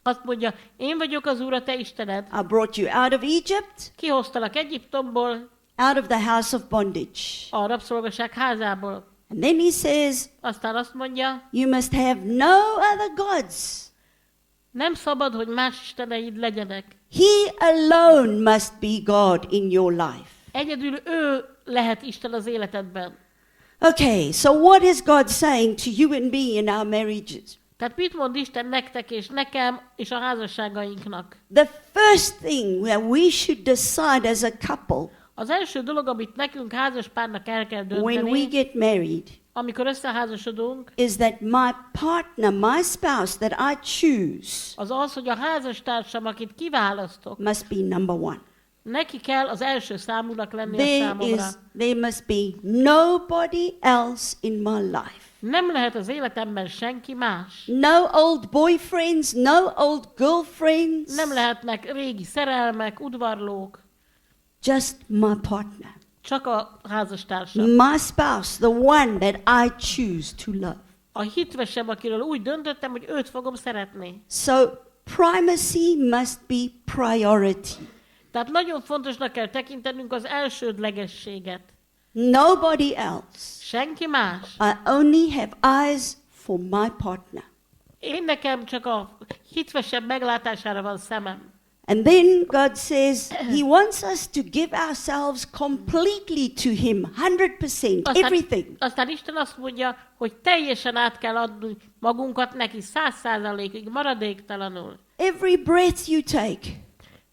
Azt mondja, én vagyok az Úr, a te Istened. I brought you out of Egypt, Kihoztalak Egyiptomból, out of the house of bondage. a rabszolgaság házából. And then he says, Aztán azt mondja, you must have no other gods. nem szabad, hogy más isteneid legyenek. He alone must be God in your life. Egyedül ő lehet Isten az életedben. Okay, so what is God saying to you and me in our marriages? Tehát mit mond Isten nektek és nekem és a házasságainknak? The first thing that we should decide as a couple Az első dolog, amit nekünk házaspárnak el kell when we dönteni, get married amikor összeházasodunk, is that my partner, my spouse that I choose az az, hogy a házastársam, akit kiválasztok, must be number one. neki kell az első számúnak lenni a számomra. There must be nobody else in my life. Nem lehet az életemben senki más. No old boyfriends, no old girlfriends. Nem lehetnek régi szerelmek, udvarlók, Just my partner. csak a házastársam. My spouse, the one that I choose to love. A hitvesem, akiről úgy döntöttem, hogy őt fogom szeretni. So primacy must be priority. Tehát nagyon fontosnak kell tekintenünk az elsődlegességet. Nobody else. Senki más. I only have eyes for my partner. Én nekem csak a hitvesem meglátására van szemem. And then God says He wants us to give ourselves completely to Him, 100%, everything. Aztán Isten azt mondja, hogy teljesen át kell adni magunkat neki 100%-ig, maradéktalanul. Every breath you take,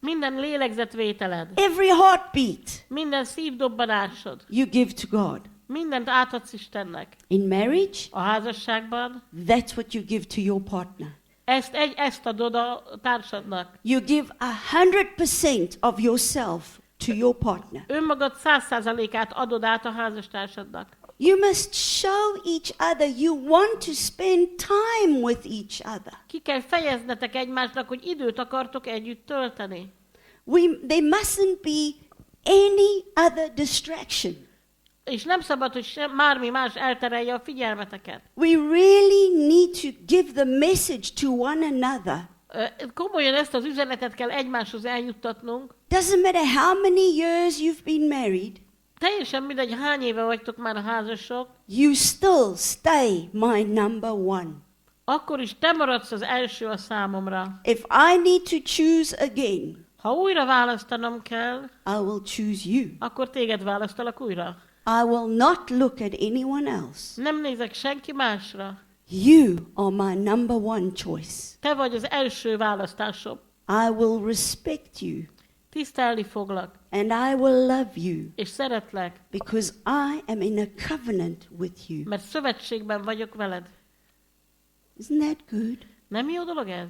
Minden lélegzetvételed, every heartbeat, minden szívdobbanásod, you give to God. mindent átadsz Istennek. In marriage, A házasságban that's what you give to your partner. ezt adod a társadnak. You give 100% of yourself to your partner. Önmagad 100%-át adod át a házastársadnak. You must show each other you want to spend time with each other. Ki kell fejeznetek egymásnak, hogy időt akartok együtt tölteni. There mustn't be any other distraction. És nem szabad, hogy bármi más elterelje a figyelmeteket. We really need to give the message to one another. Komolyan ezt az üzenetet kell egymáshoz eljuttatnunk. Doesn't matter how many years you've been married, Teljesen mindegy, hány éve vagytok már házasok, you still stay my number one. akkor is te maradsz az első a számomra. If I need to choose again, Ha újra választanom kell, I will choose you. akkor téged választalak újra. I will not look at anyone else. Nem nézek senki másra. You are my number one choice. Te vagy az első választásom. I will respect you Tisztelni foglak, and I will love you és szeretlek, because I am in a covenant with you. mert szövetségben vagyok veled. Isn't that good? Nem jó dolog ez?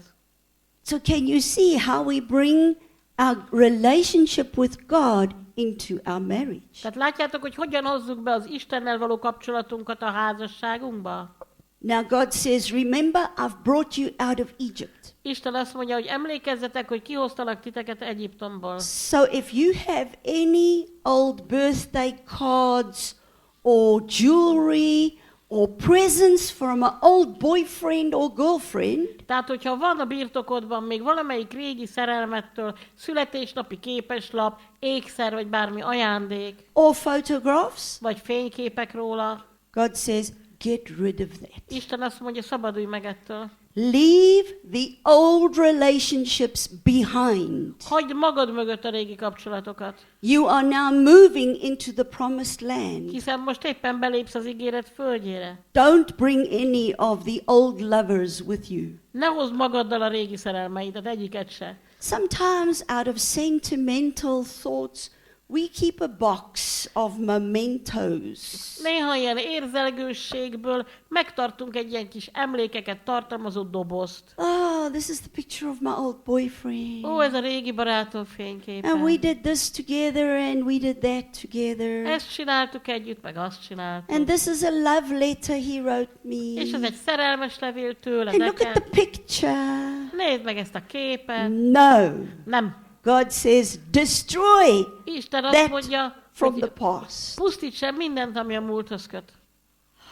So can you see how we bring our relationship with God into our marriage? Tehát látjátok, hogy hogyan hozzuk be az Istennel való kapcsolatunkat a házasságunkba? Now God says, remember, I've brought you out of Egypt. Isten azt mondja, hogy emlékezzetek, hogy kihoztalak titeket Egyiptomból. So if you have any old birthday cards or jewelry or presents from an old boyfriend or girlfriend, Tehát, hogyha van a birtokodban még valamelyik régi szerelmettől születésnapi képeslap, ékszer vagy bármi ajándék, or photographs, vagy fényképek róla, God says, get rid of that. Isten azt mondja, szabadulj meg ettől. Leave the old relationships behind. Hagyd magad mögött a régi kapcsolatokat, You are now moving into the promised land. hiszen most éppen belépsz az ígéret földjére. Don't bring any of the old lovers with you. Ne hozd magaddal a régi szerelmeidet, egyiket se. Sometimes out of sentimental thoughts, we keep a box of mementos. Néha ilyen érzelgősségből megtartunk egy ilyen kis emlékeket tartalmazó dobozt. Oh, this is the picture of my old boyfriend. Ó, ez a régi barátom fényképe. And we did this together and we did that together. Ezt csináltuk együtt, meg azt csináltuk. And this is a love letter he wrote És ez me. egy szerelmes levél tőle And look at nekem. the picture. Nézd meg ezt a képet. No. Nem. God says, destroy Isten azt that mondja, from the hogy past. pusztíts el mindent, ami a múlthoz köt.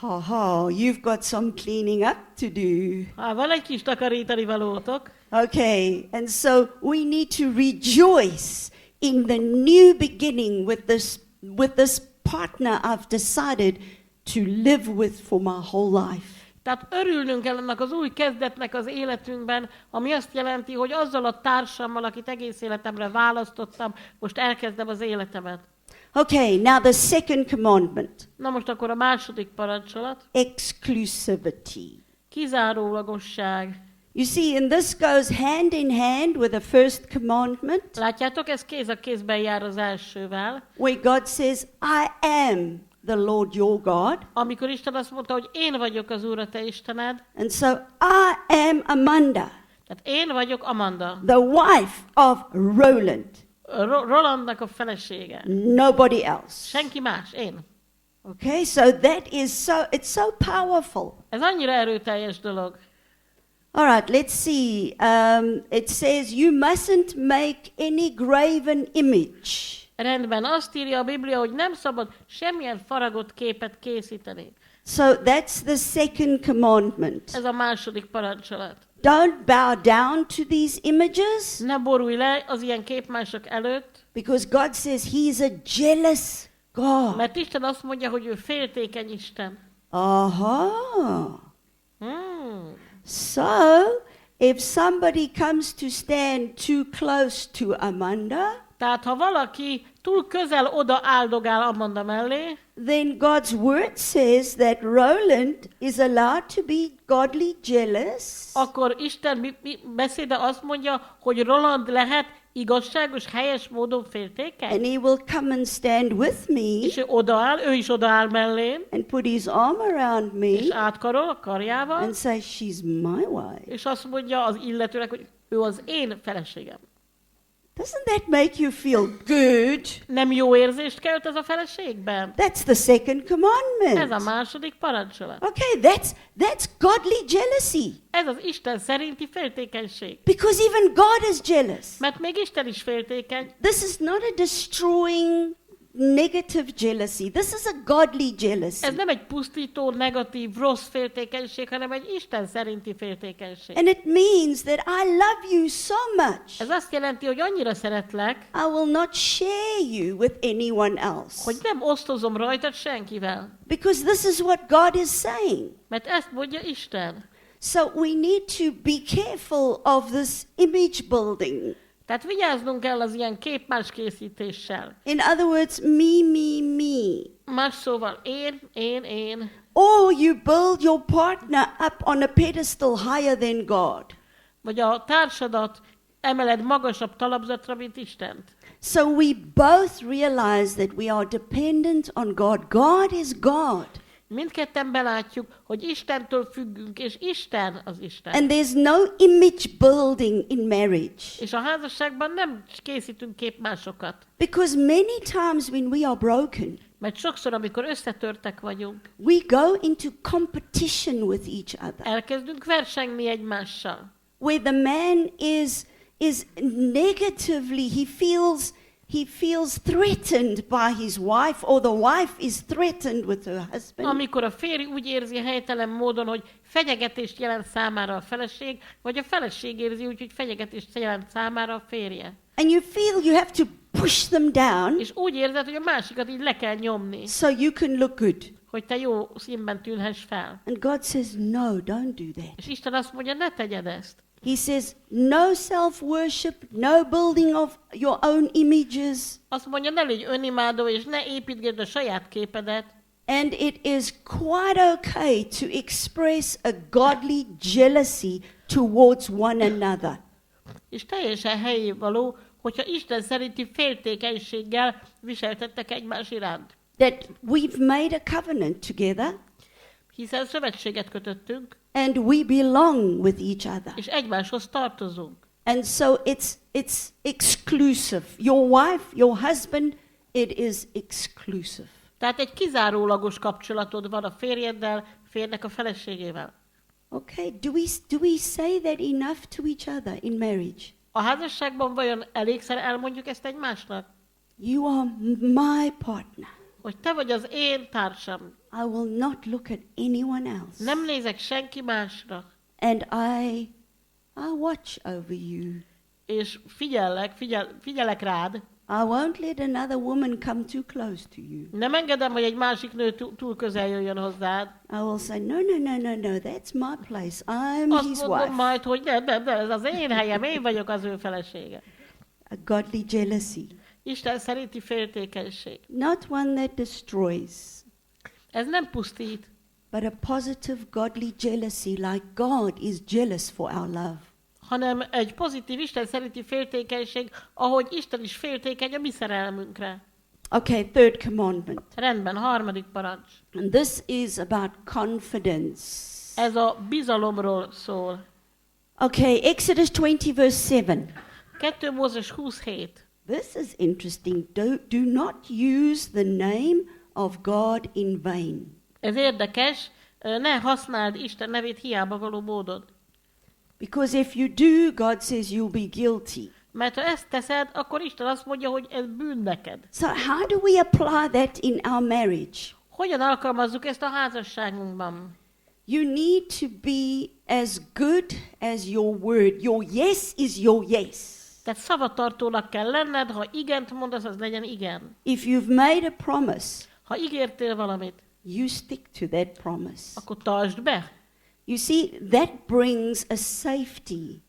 Ha ha, you've got some cleaning up to do. Van egy kis takarítani valótok. Okay, and so we need to rejoice in the new beginning with this partner I've decided to live with for my whole life. Tehát örülnünk kell annak az új kezdetnek az életünkben, ami azt jelenti, hogy azzal a társammal, akit egész életemre választottam, most elkezdem az életemet. Okay, now the second commandment, Na most akkor a második parancsolat. exclusivity. Kizárólagosság. You see, and this goes hand in hand with the first commandment, Látjátok, ez kéz a kézben jár az elsővel. where God says, I am the Lord your God. Amikor Isten azt mondta, hogy én vagyok az Úr, a te Istened. And so I am Amanda, Tehát én vagyok Amanda, the wife of Roland. Rolandnak a felesége. Nobody else. Senki más, én. Okay, so that is it's so powerful. Ez annyira erőteljes dolog. All right, let's see. It says you mustn't make any graven image. Rendben, azt írja a Biblia, hogy nem szabad semmilyen faragott képet készíteni. So that's the second commandment. Ez a második parancsolat. Don't bow down to these images, Ne borulj le az ilyen képmások előtt, because God says He's a jealous God. mert Isten azt mondja, hogy ő féltékeny Isten. Aha. Hmm. So, if somebody comes to stand too close to Amanda, Tehát, ha valaki túl közel oda áldogál Amanda mellé, then God's word says that Roland is allowed to be godly jealous. akkor Isten beszéde azt mondja, hogy Roland lehet igazságos, helyes módon féltékeny. And he will come and stand with me És ő is odaáll mellén, and put his arm around és me átkarol a karjával, and say, she's my wife. és azt mondja az illetőnek, hogy ő az én feleségem. Doesn't that make you feel good? Nem jó érzést kelt ez a feleségben? That's the second Ez a commandment. második parancsolat. Okay, that's godly jealousy. Ez az Isten szerinti féltékenység. Because even God is jealous. Mert még Isten is féltékeny. This is not a destroying, negative jealousy. This is a godly jealousy. Ez nem egy pusztító, negatív, rossz féltékenység, hanem egy Isten szerinti féltékenység. And it means that I love you so much, Ez azt jelenti, hogy annyira szeretlek, I will not share you with anyone else. hogy nem osztozom rajtad senkivel. Because this is what God is saying. Mert ezt mondja Isten. So we need to be careful of this image building. Tehát vigyáznunk kell az ilyen képmás készítéssel. In other words, me. Más szóval én. Or you build your partner up on a pedestal higher than God. Vagy a társadat emeled magasabb talapzatra, mint Istent. So we both realize that we are dependent on God. God is God. Mindketten belátjuk, hogy Istentől függünk, és Isten az Isten. And there's no image building in marriage. És a házasságban nem készítünk képmásokat. Because many times when we are broken, Mert sokszor, amikor összetörtek vagyunk, we go into competition with each other. elkezdünk versengni egymással. Where the man is negatively, he feels threatened by his wife, or the wife is threatened with her husband. Amikor a férj úgy érzi helytelen módon, hogy fenyegetést jelent számára a feleség, vagy a feleség érzi úgy, hogy fenyegetést jelent számára a férje. And you feel you have to push them down És úgy érzed, hogy a másikat így le kell nyomni, so you can look good. hogy te jó színben tűnhess fel. And God says, no, don't do that. És Isten azt mondja, ne tegyed ezt. He says, no self-worship, no building of your own images. Azt mondja, ne légy önimádó, és ne építgedd a saját képedet. And it is quite okay to express a godly jealousy towards one another. És teljesen helyévaló, hogyha Isten szerinti féltékenységgel viseltettek egymás iránt. That we've made a covenant together Hiszen szövetséget kötöttünk, and we belong with each other. és egymáshoz tartozunk. And so it's exclusive. Your wife, your husband, it is exclusive. Tehát egy kizárólagos kapcsolatod van a férjeddel, férnek a feleségével. Okay, do we say that enough to each other in marriage? A házasságban vajon elégszer elmondjuk ezt egymásnak? You are my partner. Hogy te vagy az én társam. I will not look at anyone else. Nem nézek senki másra. And I watch over you. És figyelek rád. I won't let another woman come too close to you. Nem engedem, hogy egy másik nő túl közel jöjjön hozzád. I will say, no, that's my place. I'm Azt his mondom wife. majd, hogy nem, ez az én helyem, én vagyok az ő felesége. A godly jealousy. Isten szerinti féltékenység. Not one that destroys, Ez nem pusztít, but a positive godly jealousy like God is jealous for our love. Hanem egy pozitív Isten szerinti féltékenység, ahogy Isten is féltékeny a mi szerelmünkre. Okay, third commandment. Rendben, harmadik parancs. And this is about confidence. Ez a bizalomról szól. Okay, Exodus 20 verse 7. 2 Mózes 27. This is interesting. Do not use the name of God in vain. Ez érdekes, ne használd Isten nevét hiába való módon. Because if you do, God says you'll be guilty. Mert ha ezt teszed, akkor Isten azt mondja, hogy ez bűn neked. So how do we apply that in our marriage? Hogyan alkalmazzuk ezt a házasságunkban? You need to be as good as your word. Your yes is your yes. Tehát szavatartónak kell lenned, ha igent mondasz, az legyen igen. If you've made a promise, Ha ígértél valamit, you stick to that promise. akkor tartsd be. You see, that brings a safety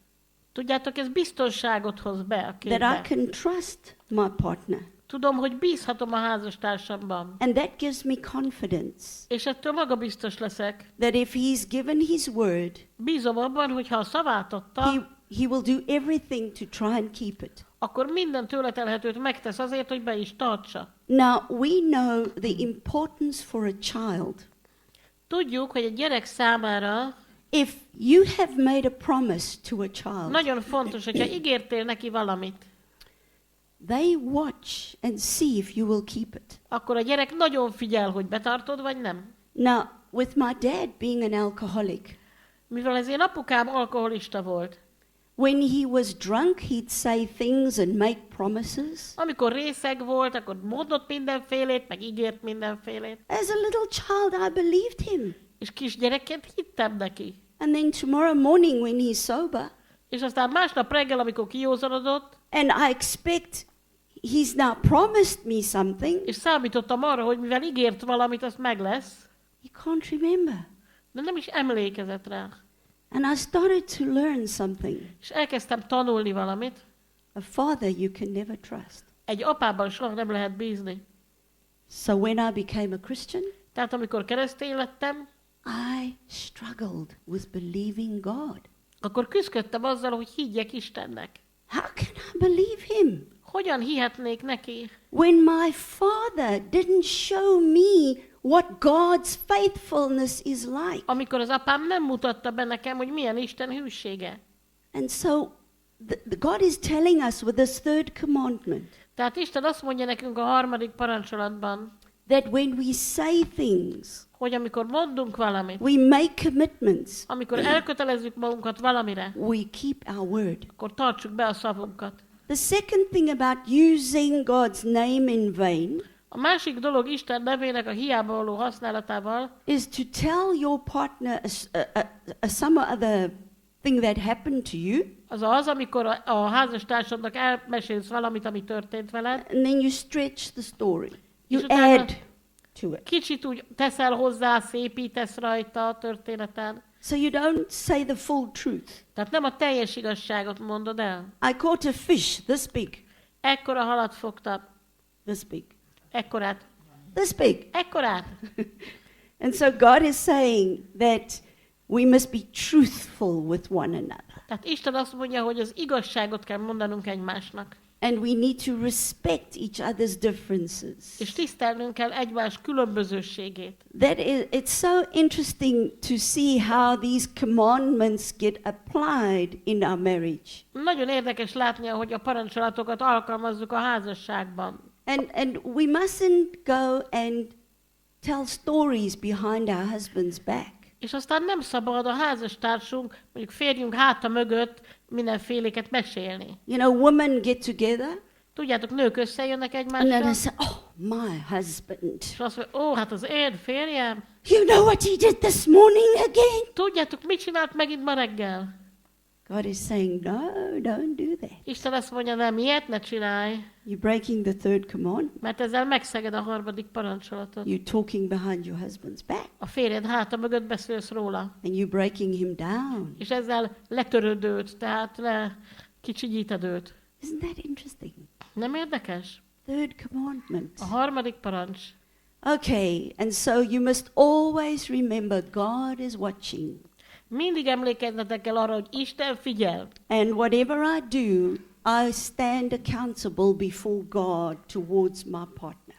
Tudjátok, ez biztonságot hoz be a that képbe. I can trust my partner. Tudom, hogy bízhatom a házastársamban. And that gives me confidence És ettől magabiztos leszek. that if he's given his word, Bízom abban, hogy ha a szavát adta, he will do everything to try and keep it. akkor minden tőle telhetőt megtesz azért, hogy be is tartsa. Now, we know the importance for a child. Tudjuk, hogy egy gyerek számára If you have made a promise to a child, nagyon fontos, hogyha ígértél neki valamit, they watch and see if you will keep it. akkor a gyerek nagyon figyel, hogy betartod, vagy nem. Now, with my dad being an alcoholic, Mivel az én apukám alkoholista volt, when he was drunk, he'd say things and make promises. amikor részeg volt, akkor mondott mindenfélét, meg ígért mindenfélét. As a little child, I believed him. És kisgyerekként hittem neki. And then tomorrow morning, when he's sober, És aztán másnap reggel, amikor kijózanodott, and I expect he's now promised me something, és számítottam arra, hogy mivel ígért valamit, az meg lesz, he can't remember. de nem is emlékezett rá. And I started to learn something. És elkezdtem tanulni valamit. A father you can never trust. Egy apában soha nem lehet bízni. So when I became a Christian, Tehát amikor keresztény lettem, I struggled with believing God. akkor küzdöttem azzal, hogy higgyek Istennek. How can I believe him Hogyan hihetnék neki, when my father didn't show me what God's faithfulness is like? amikor az apám nem mutatta be nekem, hogy milyen Isten hűsége. And so the God is telling us with this third commandment Tehát Isten azt mondja nekünk a harmadik parancsolatban, that when we say things, hogy amikor mondunk valamit, we make commitments, amikor elkötelezzük magunkat valamire, we keep our word. akkor tartsuk be a szavunkat. The second thing about using God's name in vain A másik dolog Isten nevének a hiába való használatával, is to tell your partner some other thing that happened to you, az, amikor a házastársadnak elmesélsz valamit, ami történt veled, and then you stretch the story. You És utána add to it. kicsit úgy teszel hozzá, szépítesz rajta a történeten. So you don't say the full truth. Tehát nem a teljes igazságot mondod el. I caught a fish this big, Ekkora halat fogtam. this big, Ekkorát. this big. Ekkorát. And so God is saying that we must be truthful with one another. Tehát Isten azt mondja, hogy az igazságot kell mondanunk egymásnak. And we need to respect each other's differences. És tisztelnünk kell egymás különbözőségét. It's so interesting to see how these commandments get applied in our marriage. Nagyon érdekes látni, hogy a parancsolatokat alkalmazzuk a házasságban. And we mustn't go and tell stories behind our husband's back. És aztán nem szabad a házastársunk, mondjuk férjünk háta mögött mindenféléket mesélni. You know, women get together Tudjátok, nők összejönnek and then egymással, they say, oh, my husband. és azt mondja, ó, hát az én férjem, You know what he did this morning again? tudjátok, mit csinált megint ma reggel? God is saying, no, don't do that. Isten azt mondja, nem, ilyet ne csinálj, You're breaking the third commandment. mert ezzel megszeged a harmadik parancsolatot. You're talking behind your husband's back A férjed háta mögött beszélsz róla, and you're breaking him down. és ezzel letöröd őt, tehát kicsinyíted őt. Isn't that interesting? Nem érdekes? Third commandment. A harmadik parancs. Okay, and so you must always remember God is watching. Mindig emlékeznetek kell arra, hogy Isten figyel. And whatever I do, I stand accountable before God towards my partner.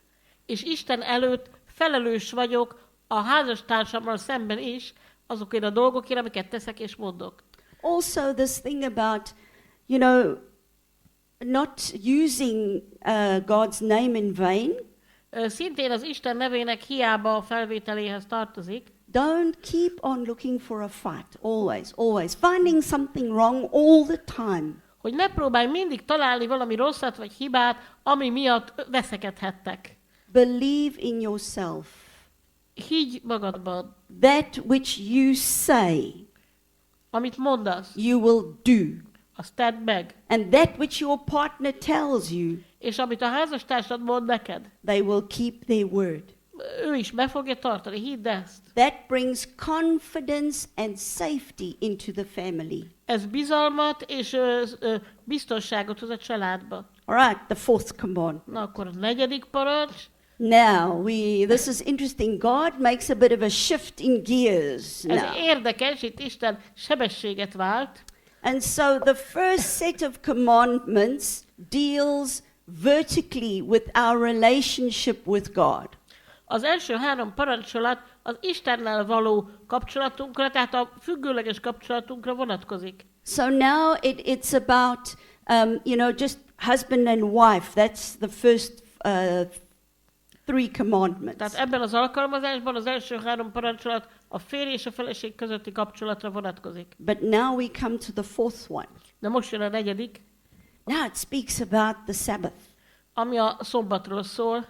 És Isten előtt felelős vagyok a házastársammal szemben is, azokért a dolgokért, amiket teszek és mondok. Also, this thing about, you know, not using God's name in vain. Szintén az Isten nevének hiába a felvételéhez tartozik. Don't keep on looking for a fight, always. Finding something wrong all the time. Hogy ne próbálj mindig találni valami rosszat vagy hibát, ami miatt veszekedhettek. Believe in yourself. Higgy magadban. That which you say, Amit mondasz, you will do. azt tedd meg. And that which your partner tells you, És amit a házastársad mond neked, they will keep their word. ő is be fogja tartani, hidd ezt. That brings confidence and safety into the family. Ez bizalmat és biztonságot hoz a családba. All right, the fourth commandment. Na akkor a 4. parancs. Now, this is interesting. God makes a bit of a shift in gears Ez now. érdekes, itt Isten sebességet vált. And so the first set of commandments deals vertically with our relationship with God. Az első 3 parancsolat az Istennel való kapcsolatunkra, tehát a függőleges kapcsolatunkra vonatkozik. So now it's about, just husband and wife. That's the first 3 commandments. Tehát ebben az alkalmazásban az első 3 parancsolat a férj és a feleség közötti kapcsolatra vonatkozik. But now we come to the fourth one. De most jön a 4., Now it speaks about the Sabbath. ami a szombatról szól.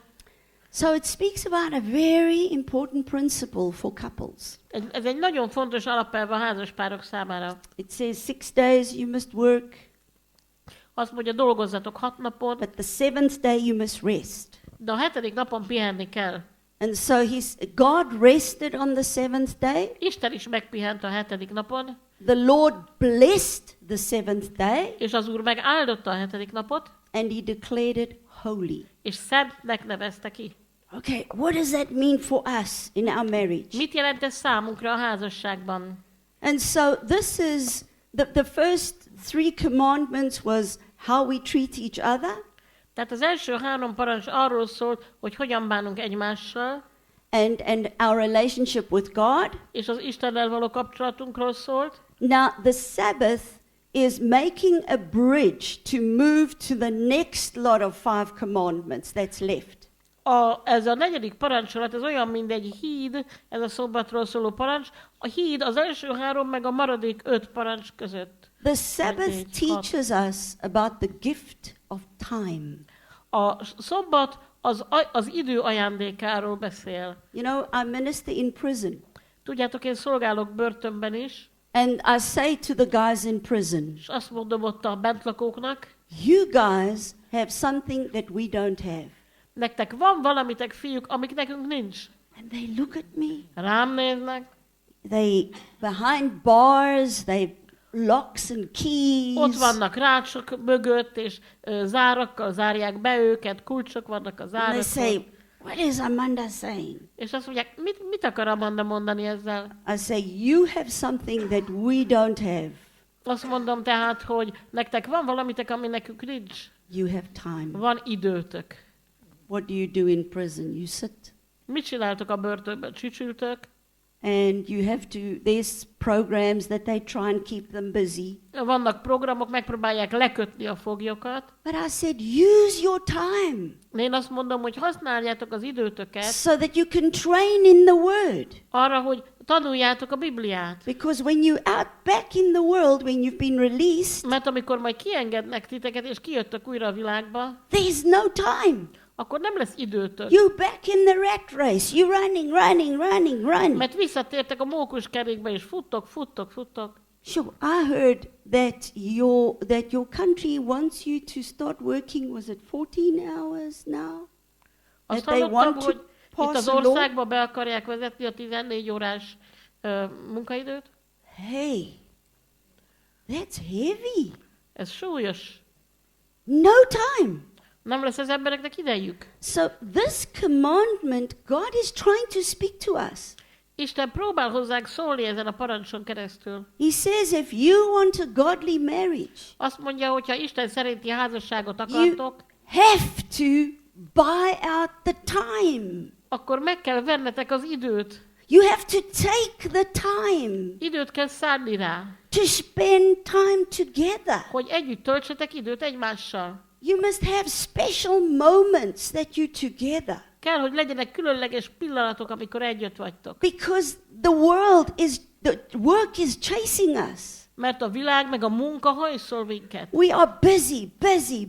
So it speaks about a very important principle for couples. Ez egy nagyon fontos alapelv a házaspárok számára. It says 6 days you must work, Azt mondja, dolgozzatok 6 napon, but the 7th day you must rest. de a 7. napon pihenni kell. And so God rested on the 7th day. Isten is megpihent a 7. napon, The Lord blessed the 7th day, és az Úr megáldotta a 7. napot, and he declared it holy. és szentnek nevezte ki. Okay, what does that mean for us in our marriage? Mit jelent ez számunkra a házasságban? And so this is the first 3 commandments was how we treat each other, Tehát az első 3 parancs arról szólt, hogy hogyan bánunk egymással, and our relationship with God. és az Istennel való kapcsolatunkról szólt. Now, the Sabbath is making a bridge to move to the next lot of 5 commandments that's left. Ez a 4. parancsolat, ez olyan, mint egy híd, ez a szombatról szóló parancs. A híd az első 3 meg a maradék 5 parancs között. The Sabbath Vagy 4, teaches us about the gift of time. A szombat az idő ajándékáról beszél. You know, I minister in prison, Tudjátok, én szolgálok börtönben is, and I say to the guys in prison, és azt mondom ott a bentlakóknak, you guys have something that we don't have. nektek van valamitek, fiúk, amik nekünk nincs. And they look at me. Rám néznek, They behind bars, they locks and keys. ott vannak rácsok mögött, és zárakkal zárják be őket, kulcsok vannak a And they zárakon. say, what is Amanda saying? És azt mondják, mit akar Amanda mondani ezzel? I say, you have something that we don't have. Azt mondom tehát, hogy nektek van valamitek, ami nekünk nincs. You have time. Van időtök. What do you do in prison? You sit. Mit csináltok a börtönben? Csücsültök? And you have to, there's programs that they try and keep them busy. Vannak programok, megpróbálják lekötni a foglyokat. But I said, use your time Én azt mondom, hogy használjátok az időtöket so that you can train in the Word. arra, hogy tanuljátok a Bibliát. Because when you're out back in the world, when you've been released, Mert amikor majd kiengednek titeket, és kijöttök újra a világba, there's no time. akkor nem lesz időtök. You're back in the rat race. You're running. Mert visszatértek a mókuskerékbe, és futtok. Sure, I heard that your country wants you to start working, was it 14 hours now? Azt That they hallottam, want to hogy itt pass az a law? országba be akarják vezetni a 14 órás munkaidőt. Hey, that's heavy. Ez súlyos. No time. Nem lesz az embereknek idejük. So this commandment, God is trying to speak to us. Isten próbál hozzánk szólni ezen a parancson keresztül. He says, if you want a godly marriage, Azt mondja, hogy ha Isten szerinti házasságot you akartok, have to buy out the time. akkor meg kell vennetek az időt. You have to take the time Időt kell szánni rá, to spend time together. hogy együtt töltsetek időt egymással. You must have special moments that you together. Kell, hogy legyenek különleges pillanatok, amikor együtt vagytok. Because the work is chasing us. Mert a világ meg a munka hajszol minket. We are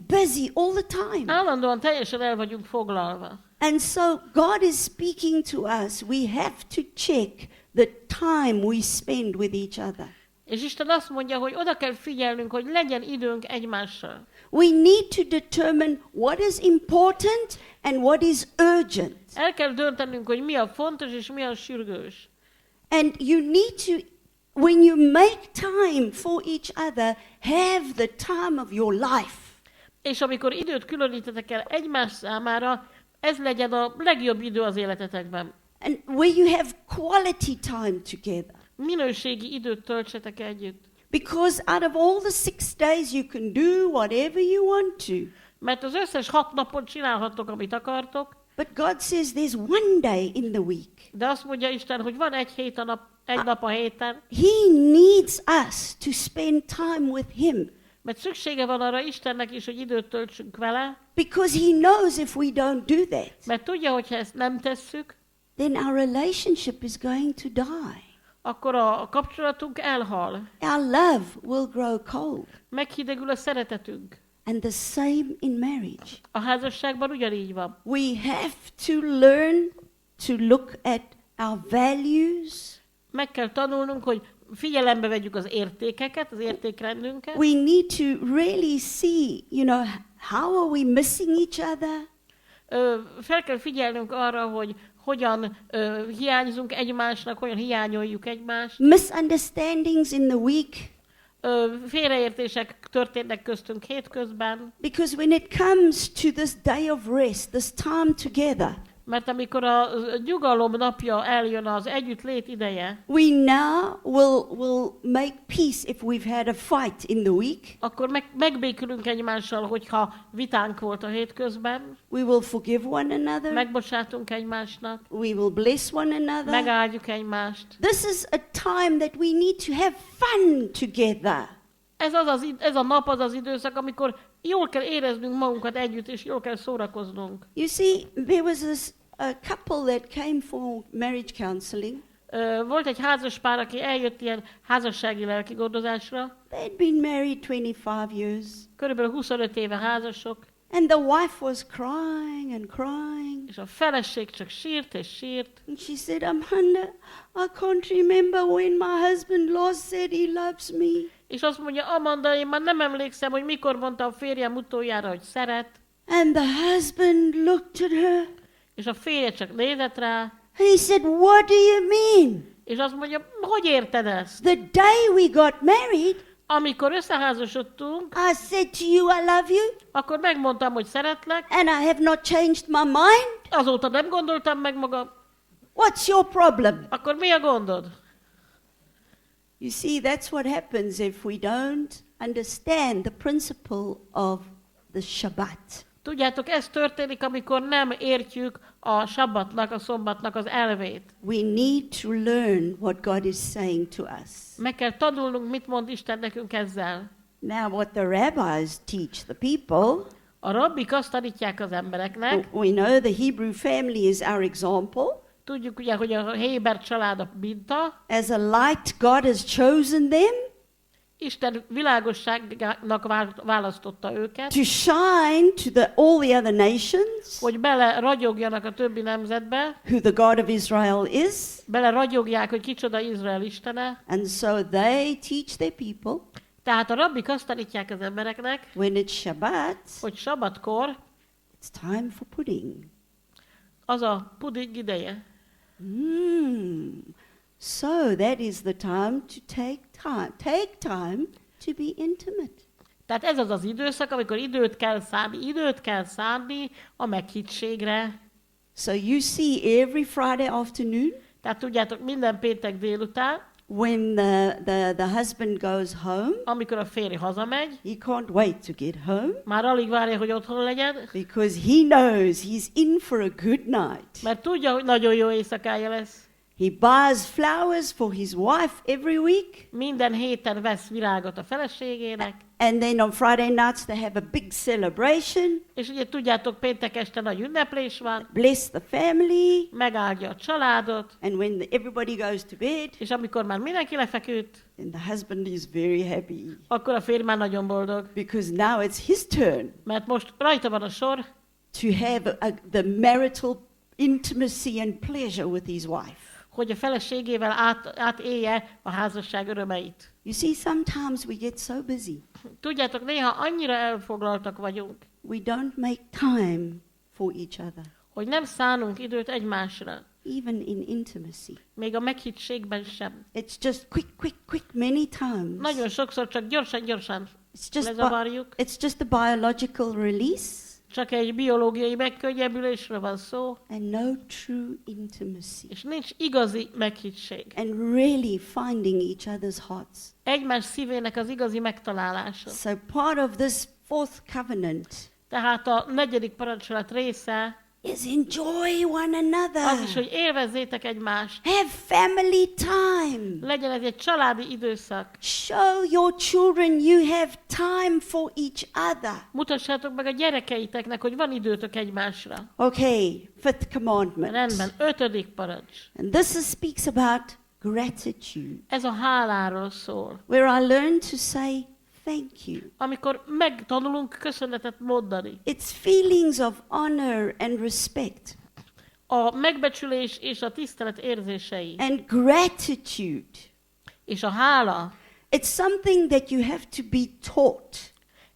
busy all the time. Állandóan teljesen el vagyunk foglalva. And so God is speaking to us. We have to check the time we spend with each other. És Isten azt mondja, hogy oda kell figyelnünk, hogy legyen időnk egymással. We need to determine what is important and what is urgent. El kell döntenünk, hogy mi a fontos és mi a sürgős. And you need to, when you make time for each other, have the time of your life. És amikor időt különítetek el egymás számára, ez legyen a legjobb idő az életetekben. And where you have quality time together. Minőségi időt töltsetek együtt. Because out of all the 6 days you can do whatever you want to. Mert az összes 6 napon csinálhattok, amit akartok, But God says there's one day in the week. de azt mondja Isten, hogy van egy nap a héten, He needs us to spend time with Him. mert szüksége van arra Istennek is, hogy időt töltsünk vele, Because He knows if we don't do that, mert tudja, hogy ha ezt nem tesszük, then our relationship is going to die. akkor a kapcsolatunk elhal, Our love will grow cold. meghidegül a szeretetünk. And the same in marriage. A házasságban ugyanígy van. We have to learn to look at our values. Meg kell tanulnunk, hogy figyelembe vegyük az értékeket, az értékrendünket. We need to really see, how are we missing each other? Fel kell figyelnünk arra, hogy hogyan hiányzunk egymásnak, hogyan hiányoljuk egymást. Misunderstandings in the week. Félreértések történnek köztünk hétközben. Because when it comes to this day of rest, this time together, Mert amikor a nyugalom napja eljön, az együttlét ideje, we now will make peace if we've had a fight in the week. akkor megbékülünk egymással, hogyha vitánk volt a hétközben, We will forgive one another. megbocsátunk egymásnak, We will bless one another. megáldjuk egymást. This is a time that we need to have fun together. Ez a nap az az időszak, amikor jól kell éreznünk magunkat együtt, és jól kell szórakoznunk. You see, there was a couple that came for marriage counseling. Volt egy házas pár, aki eljött ilyen házassági lelki gondozásra. They'd been married 25 years. Körülbelül 25 éve házasok, And the wife was crying and crying. és a feleség csak sírt és sírt. And she said, Amanda, I can't remember when my husband last said he loves me. És azt mondja, Amanda, én már nem emlékszem, hogy mikor mondta a férjem utoljára, hogy szeret. And the husband looked at her. És a férje csak nézett rá, He said, what do you mean? és azt mondja, hogy érted ezt? The day we got married, Amikor összeházasodtunk, I said to you, I love you. akkor megmondtam, hogy szeretlek, And I have not changed my mind. azóta nem gondoltam meg magam. What's your problem? Akkor mi a gondod? You see, that's what happens if we don't understand the principle of the Shabbat. Tudjátok, ez történik, amikor nem értjük a sabbatnak, a szombatnak az elvét. We need to learn what God is saying to us. Meg kell tanulnunk, mit mond Isten nekünk ezzel. Now, what the rabbis teach the people, A rabbik azt tanítják az embereknek, we know the Hebrew family is our example. tudjuk ugye, hogy a Héber család a minta, As a light, God has chosen them Isten világosságnak választotta őket, to shine to all the other nations, hogy bele ragyogjanak a többi nemzetbe, who the God of Israel is. bele ragyogják, hogy kicsoda Izrael istene. And so they teach their people, Tehát a rabbik azt tanítják az embereknek, when it's Shabbat, hogy sabbatkor it's time for pudding. az a puding ideje. So that is the time to take time to be intimate. Tehát ez az az időszak, amikor időt kell szánni a meghittségre. So you see every Friday afternoon Tehát tudjátok, minden péntek délután, when the husband goes home, amikor a férj hazamegy, he can't wait to get home már alig várja, hogy otthon legyen, because he knows he's in for a good night. mert tudja, hogy nagyon jó éjszakája lesz. He buys flowers for his wife every week. Minden héten vesz virágot a feleségének, And then on Friday nights they have a big celebration, és ugye tudjátok, péntek este nagy ünneplés van, bless the family, megáldja a családot, and when everybody goes to bed, és amikor már mindenki lefeküdt, then the husband is very happy akkor a férj már nagyon boldog, because now it's his turn mert most rajta van a sor, to have the marital intimacy and pleasure with his wife. hogy a feleségével átélje a házasság örömeit. You see, sometimes we get so busy, Tudjátok, néha annyira elfoglaltak vagyunk, we don't make time for each other, hogy nem szánunk időt egymásra, even in intimacy. még a meghittségben sem. It's just quick, many times. Nagyon sokszor csak gyorsan It's lezavarjuk, just a biological release csak egy biológiai megkönnyebbülésről van szó, and no true intimacy és nincs igazi meghittség. and really finding each other's hearts. Egymás szívének az igazi megtalálása. So part of this fourth covenant Tehát a 4. parancsolat része is enjoy one another. az is, hogy élvezzétek egymást. Have family time. Legyen ez egy családi időszak. Show your children you have time for each other. Mutassátok meg a gyerekeiteknek, hogy van időtök egymásra. Okay, fifth commandment. Rendben, 5. parancs. And this speaks about gratitude, Ez a háláról szól. where I learn to say thank you. Amikor megtanulunk köszönetet mondani. It's feelings of honor and respect A megbecsülés és a tisztelet érzései. and gratitude. És a hála. It's something that you have to be taught.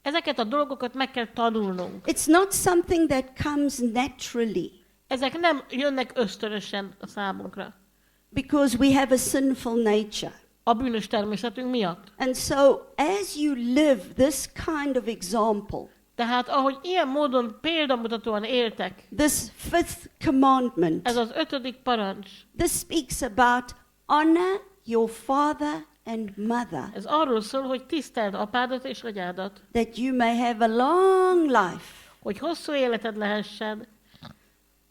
Ezeket a dolgokat meg kell tanulnunk. It's not something that comes naturally Ezek nem jönnek ösztönösen a számunkra. because we have a sinful nature. A bűnös természetünk miatt. And so as you live this kind of example, Tehát ahogy ilyen módon példamutatóan éltek, this fifth commandment, ez az 5. parancs, this speaks about honor your father and mother, ez arról szól, hogy tiszteld apádat és anyádat, that you may have a long life. hogy hosszú életed lehessen.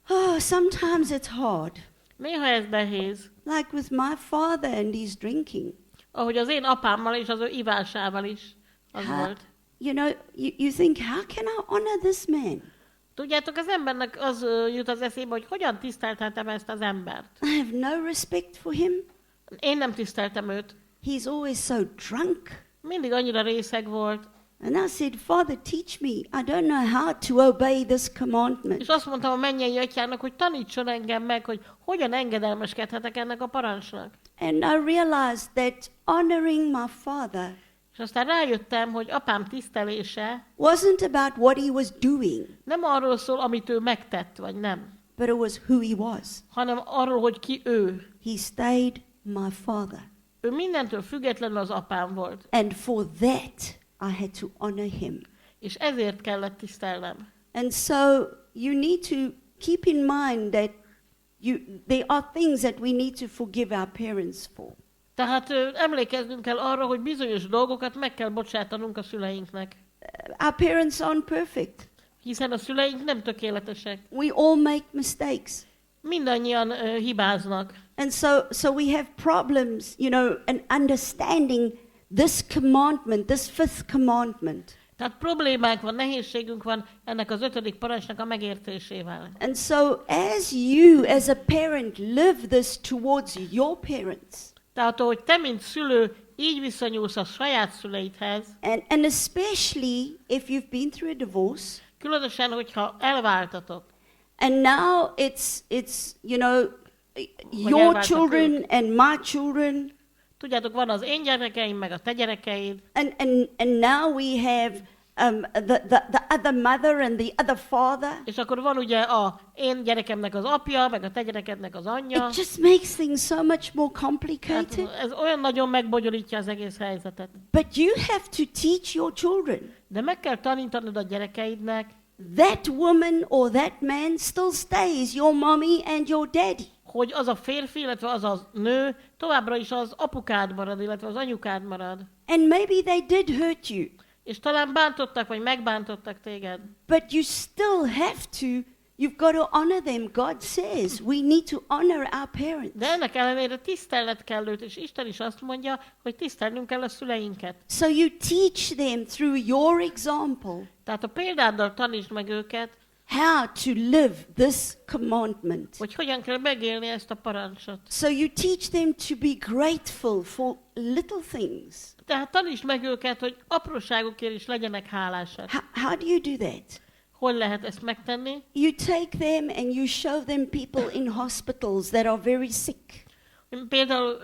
Oh, sometimes it's hard, Néha ez nehéz, like with my father and his drinking. ahogy az én apámmal és az ő ivásával is az volt. You know, you think, how can I honor this man? Tudjátok, az embernek az jut az eszébe, hogy hogyan tisztelhetem ezt az embert. I have no respect for him. Én nem tiszteltem őt. He's always so drunk. Mindig annyira részeg volt. And I said, Father, teach me. I don't know how to obey this commandment. És azt mondtam a mennyei atyának, hogy tanítson engem meg, hogy hogyan engedelmeskedhetek ennek a parancsnak. And I realized that honoring my father És aztán rájöttem, hogy apám tisztelése wasn't about what he was doing, nem arról szól, amit ő megtett, vagy nem, but it was who he was. hanem arról, hogy ki ő. He stayed my father. Ő mindentől függetlenül az apám volt. And for that, I had to honor him. És ezért kellett tisztelnem. And so you need to keep in mind that there are things that we need to forgive our parents for. Tehát emlékeznünk kell arra, hogy bizonyos dolgokat meg kell bocsátanunk a szüleinknek. Our parents aren't perfect. Hiszen a szüleink nem tökéletesek. We all make mistakes. Mindannyian hibáznak. And so we have problems, and understanding this commandment, this fifth commandment. Tehát problémánk van, nehézségünk van ennek az 5. parancsnak a megértésével. And so as you, as a parent, live this towards your parents, Tehát, ahogy te, mint szülő, így viszonyulsz a saját szüleidhez, and especially if you've been through a divorce, különösen, hogyha elváltatok, and now it's your elváltak children ők. and my children, tudjátok, van az én gyerekeim, meg a te gyerekeid, and now we have the other mother and the other father. És akkor van ugye a én gyerekemnek az apja, meg a te gyerekednek az anyja. It just makes things so much more Hát complicated. ez olyan nagyon megbonyolítja az egész helyzetet. But you have to teach your children. De meg kell tanítanod a gyerekeidnek, That woman or that man still stays your mommy and your daddy. hogy az a férfi, illetve az a nő továbbra is az apukád marad, illetve az anyukád marad. And maybe they did hurt you. És talán bántottak, vagy megbántottak téged. But you still have to, you've got to honor them. God says we need to honor our parents. De ennek ellenére tisztelet kell őt, és Isten is azt mondja, hogy tisztelnünk kell a szüleinket. So you teach them through your example Tehát a példáddal tanítsd meg őket, how to live this commandment. hogy hogyan kell megélni ezt a parancsot. So you teach them to be grateful for little things. Tehát tanítsd meg őket, hogy apróságokért is legyenek hálásak. How do you do that? Hogy lehet ezt megtenni? You take them and you show them people in hospitals that are very sick. Például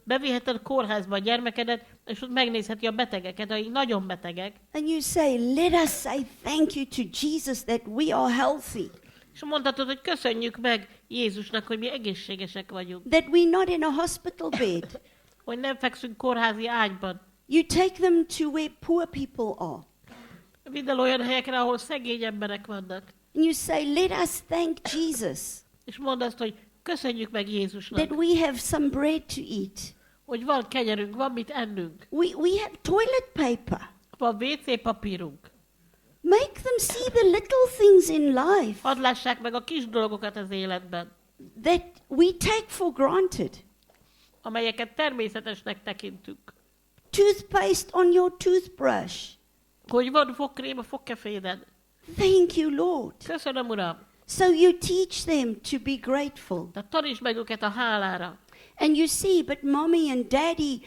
beviheted kórházba a gyermekedet, és ott megnézheti a betegeket, akik nagyon betegek. And you say, let us say thank you to Jesus that we are healthy. És mondhatod, hogy köszönjük meg Jézusnak, hogy mi egészségesek vagyunk. That we're not in a hospital bed. Hogy nem fekszünk kórházi ágyban. You take them to where poor people are. Vidd el olyan helyekre, ahol szegény emberek vannak. And you say, let us thank Jesus És mondd azt, hogy köszönjük meg Jézusnak, that we have some bread to eat. hogy van kenyerünk, van mit ennünk, We have toilet paper. van WC papírunk. Make them see the little things in life Hadd lássák meg a kis dolgokat az életben, that we take for granted. amelyeket természetesnek tekintünk. Toothpaste on your toothbrush. Hogy van fogkrém a fogkeféden. Thank you, Lord. Köszönöm, Uram. So you teach them to be grateful. Tehát tanítsd meg őket a hálára. And you see, but mommy and daddy,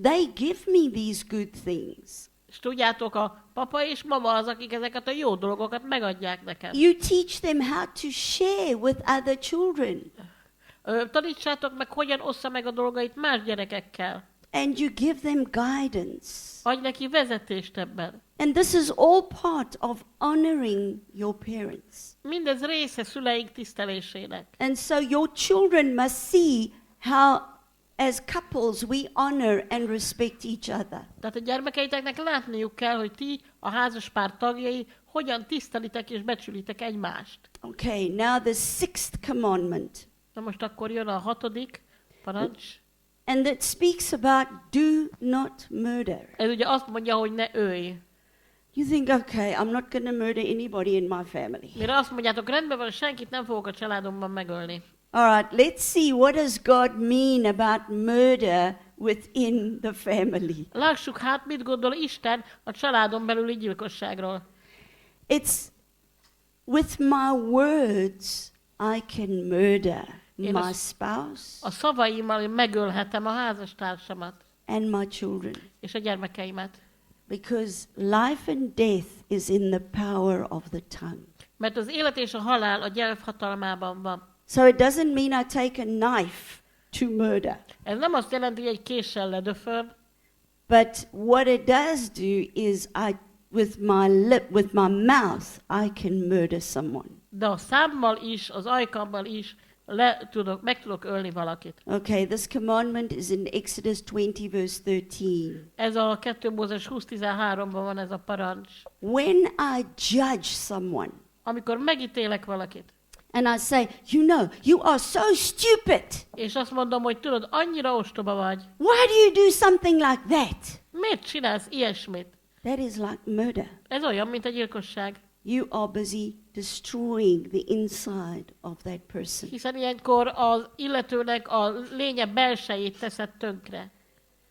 they give me these good things. És tudjátok, a papa és mama az, akik ezeket a jó dolgokat megadják nekem. You teach them how to share with other children. Tanítsátok meg, hogyan ossza meg a dolgait más gyerekekkel. And you give them guidance. Adj neki vezetést ebben. And this is all part of honoring your parents. Mindez része szüleink tisztelésének. And so your children must see how, as couples, we honor and respect each other. Tehát a gyermekeiteknek látniuk kell, hogy ti, a házaspár tagjai, hogyan tisztelitek és becsülitek egymást. Okay, now the 6th commandment. Na most akkor jön a 6. parancs. And it speaks about do not murder. Ez ugye azt mondja, hogy ne ölj. You think, okay, I'm not going to murder anybody in my family. Mire azt mondjátok, rendben van, senkit nem fogok a családomban megölni. All right, let's see what does God mean about murder within the family. Lássuk hát, mit gondol Isten a családon belüli gyilkosságról. It's with my words I can murder my spouse A szavaimmal én megölhetem a házastársamat and my children. és a gyermekeimet. Because life and death is in the power of the tongue. Mert az élet és a halál a nyelv hatalmában van. So it doesn't mean I take a knife to murder. Ez nem azt jelenti, hogy egy késsel ledöföl, But what it does do is with my mouth, I can murder someone. de a számmal is, az ajkammal is meg tudok ölni valakit. Okay, this commandment is in Exodus 20 verse 13. Ez a 2 Mózes 20:13-ban van ez a parancs. When I judge someone Amikor megítélek valakit, and I say, you are so stupid. és azt mondom, hogy tudod, annyira ostoba vagy. Why do you do something like that? Miért csinálsz ilyesmit? That is like murder. Ez olyan, mint a gyilkosság. You are busy destroying the inside of that person. Hiszen ilyenkor az illetőnek a lénye belsejét teszed tönkre.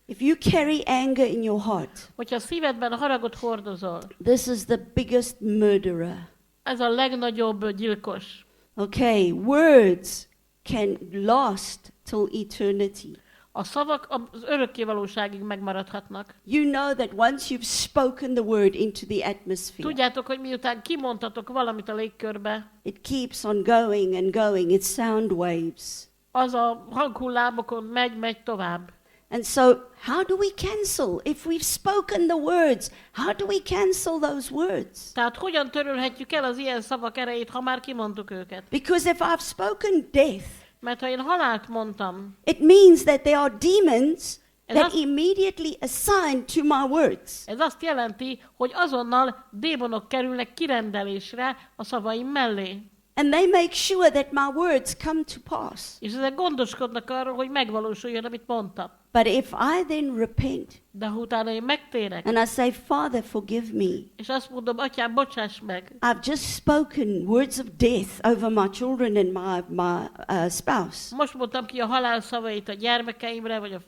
If you carry anger in your heart, Hogyha a szívedben haragot hordozol, this is the biggest murderer. ez a legnagyobb gyilkos. Okay, words can last till eternity. A szavak az örökkévalóságig megmaradhatnak. You know that once you've spoken the word into the atmosphere, Tudjátok, hogy miután kimondhatok valamit a légkörbe, it keeps on going and going. It's sound waves. az a hanghullámokon megy tovább. And so, how do we cancel? If we've spoken the words, how do we cancel those words? Tehát hogyan törölhetjük el az ilyen szavak erejét, ha már kimondtuk őket? Because if I've spoken death, Mert ha én halált mondtam, it means that there are demons Ez that azt- immediately assign to my words. ez azt jelenti, hogy azonnal démonok kerülnek kirendelésre a szavaim mellé. And they make sure that my words come to pass. És ezek gondoskodnak arról, hogy megvalósuljon, amit mondtam. But if I then repent De ha utána én megtérek, and I say, Father, forgive me, és azt mondom, atyám, bocsáss meg, I've just spoken words of death over my children and my spouse. most mondtam ki a halál szavait a gyermekeimre, vagy a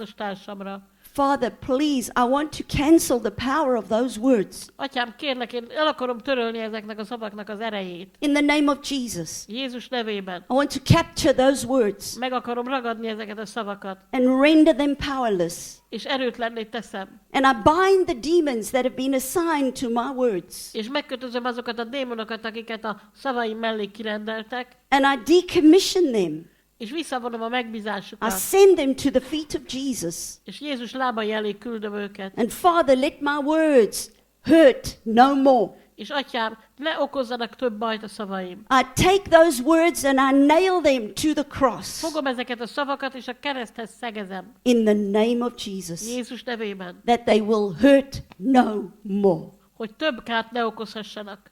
házastársamra. Father, please, I want to cancel the power of those words. Atyám, kérlek, én el akarom törölni ezeknek a szavaknak az erejét. In the name of Jesus, Jézus nevében. I want to capture those words Meg akarom ragadni ezeket a szavakat, and render them powerless. és erőtlenné teszem. And I bind the demons that have been assigned to my words. És megkötözöm azokat a démonokat, akiket a szavaim mellé kirendeltek, And I decommission them. és visszavonom a I megbízásukat, send them to the feet of Jesus. és Jézus lábai elé küldöm őket. And Father, let my words hurt no more. És atyám, ne okozzanak több bajt a szavaim. I take those words and I nail them to the cross. Fogom ezeket a szavakat, és a kereszthez szegezem. In the name of Jesus. Jézus nevében. That they will hurt no more. Hogy több kárt ne okozhassanak.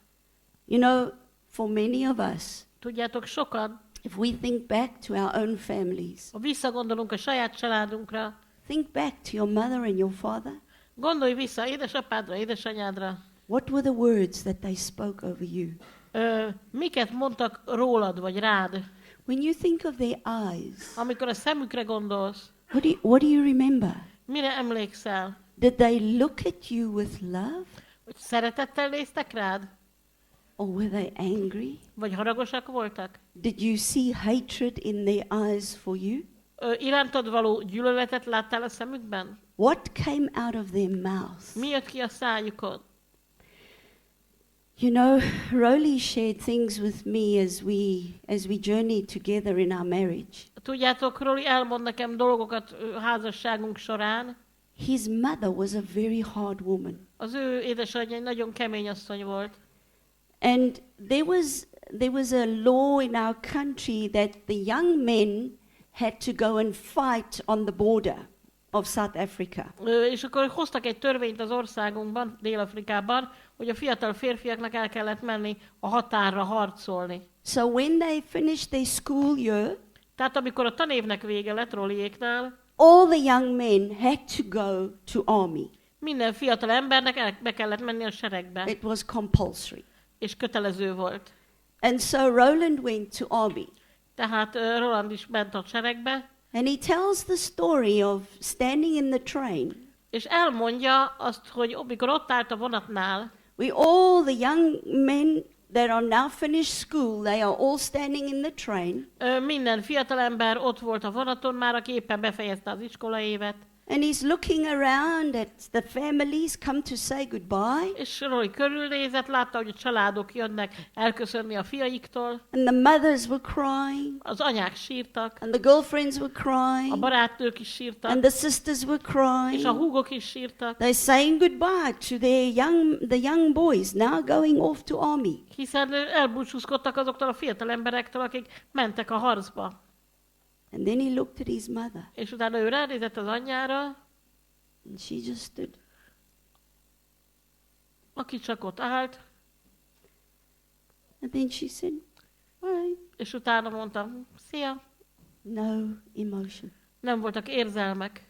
You know, for many of us, Tudjátok, sokan, if we think back to our own families, ha visszagondolunk a saját családunkra, think back to your mother and your father. gondolj vissza édesapádra, édesanyádra. What were the words that they spoke over you? Miket mondtak rólad, vagy rád? When you think of their eyes, Amikor a szemükre gondolsz, what do you remember? mire emlékszel? Did they look at you with love? Hogy szeretettel néztek rád? Or were they angry? Vagy haragosak voltak? Did you see hatred in their eyes for you? Irántad való gyűlöletet láttál a szemükben? What came out of their mouth? Mi jött ki a szájukon? You know, Rolly shared things with me as we journeyed together in our marriage. Tudjátok, Roli elmond nekem dolgokat házasságunk során. His mother was a very hard woman. Az ő édesanyja egy nagyon kemény asszony volt. And there was a law in our country that the young men had to go and fight on the border of South Africa. És akkor hoztak egy törvényt az országunkban, Dél-Afrikában, hogy a fiatal férfiaknak el kellett menni a határra harcolni. So when they finished their school year, Tehát amikor a tanévnek vége lett Roliéknál, all the young men had to go to army. minden fiatal embernek be kellett menni a seregbe, It was compulsory. és kötelező volt. And so Roland went to army. Tehát Roland is ment a seregbe, And he tells the story of standing in the train. és elmondja azt, hogy amikor ott állt a vonatnál, All the young men that are now finished school, they are all standing in the train. minden fiatalember ott volt a vonaton már, aki éppen befejezte az iskolaévet, And he's looking around at the families come to say goodbye. és Roy körülnézett, látta, hogy a családok jönnek elköszönni a fiaiktól, And the mothers were crying. az anyák sírtak, And the girlfriends were a crying. barátnők is sírtak, And the sisters were és a crying. húgok is sírtak, They're saying goodbye to the young boys now going off to army. hiszen elbúcsúzkodtak azoktól a fiatal emberektől, akik mentek a harcba. And then he looked at his mother. És utána ő ránézett az anyjára, And she just stood. aki csak ott állt, And then she said, all right. és utána mondta, szia, No emotion. nem voltak érzelmek,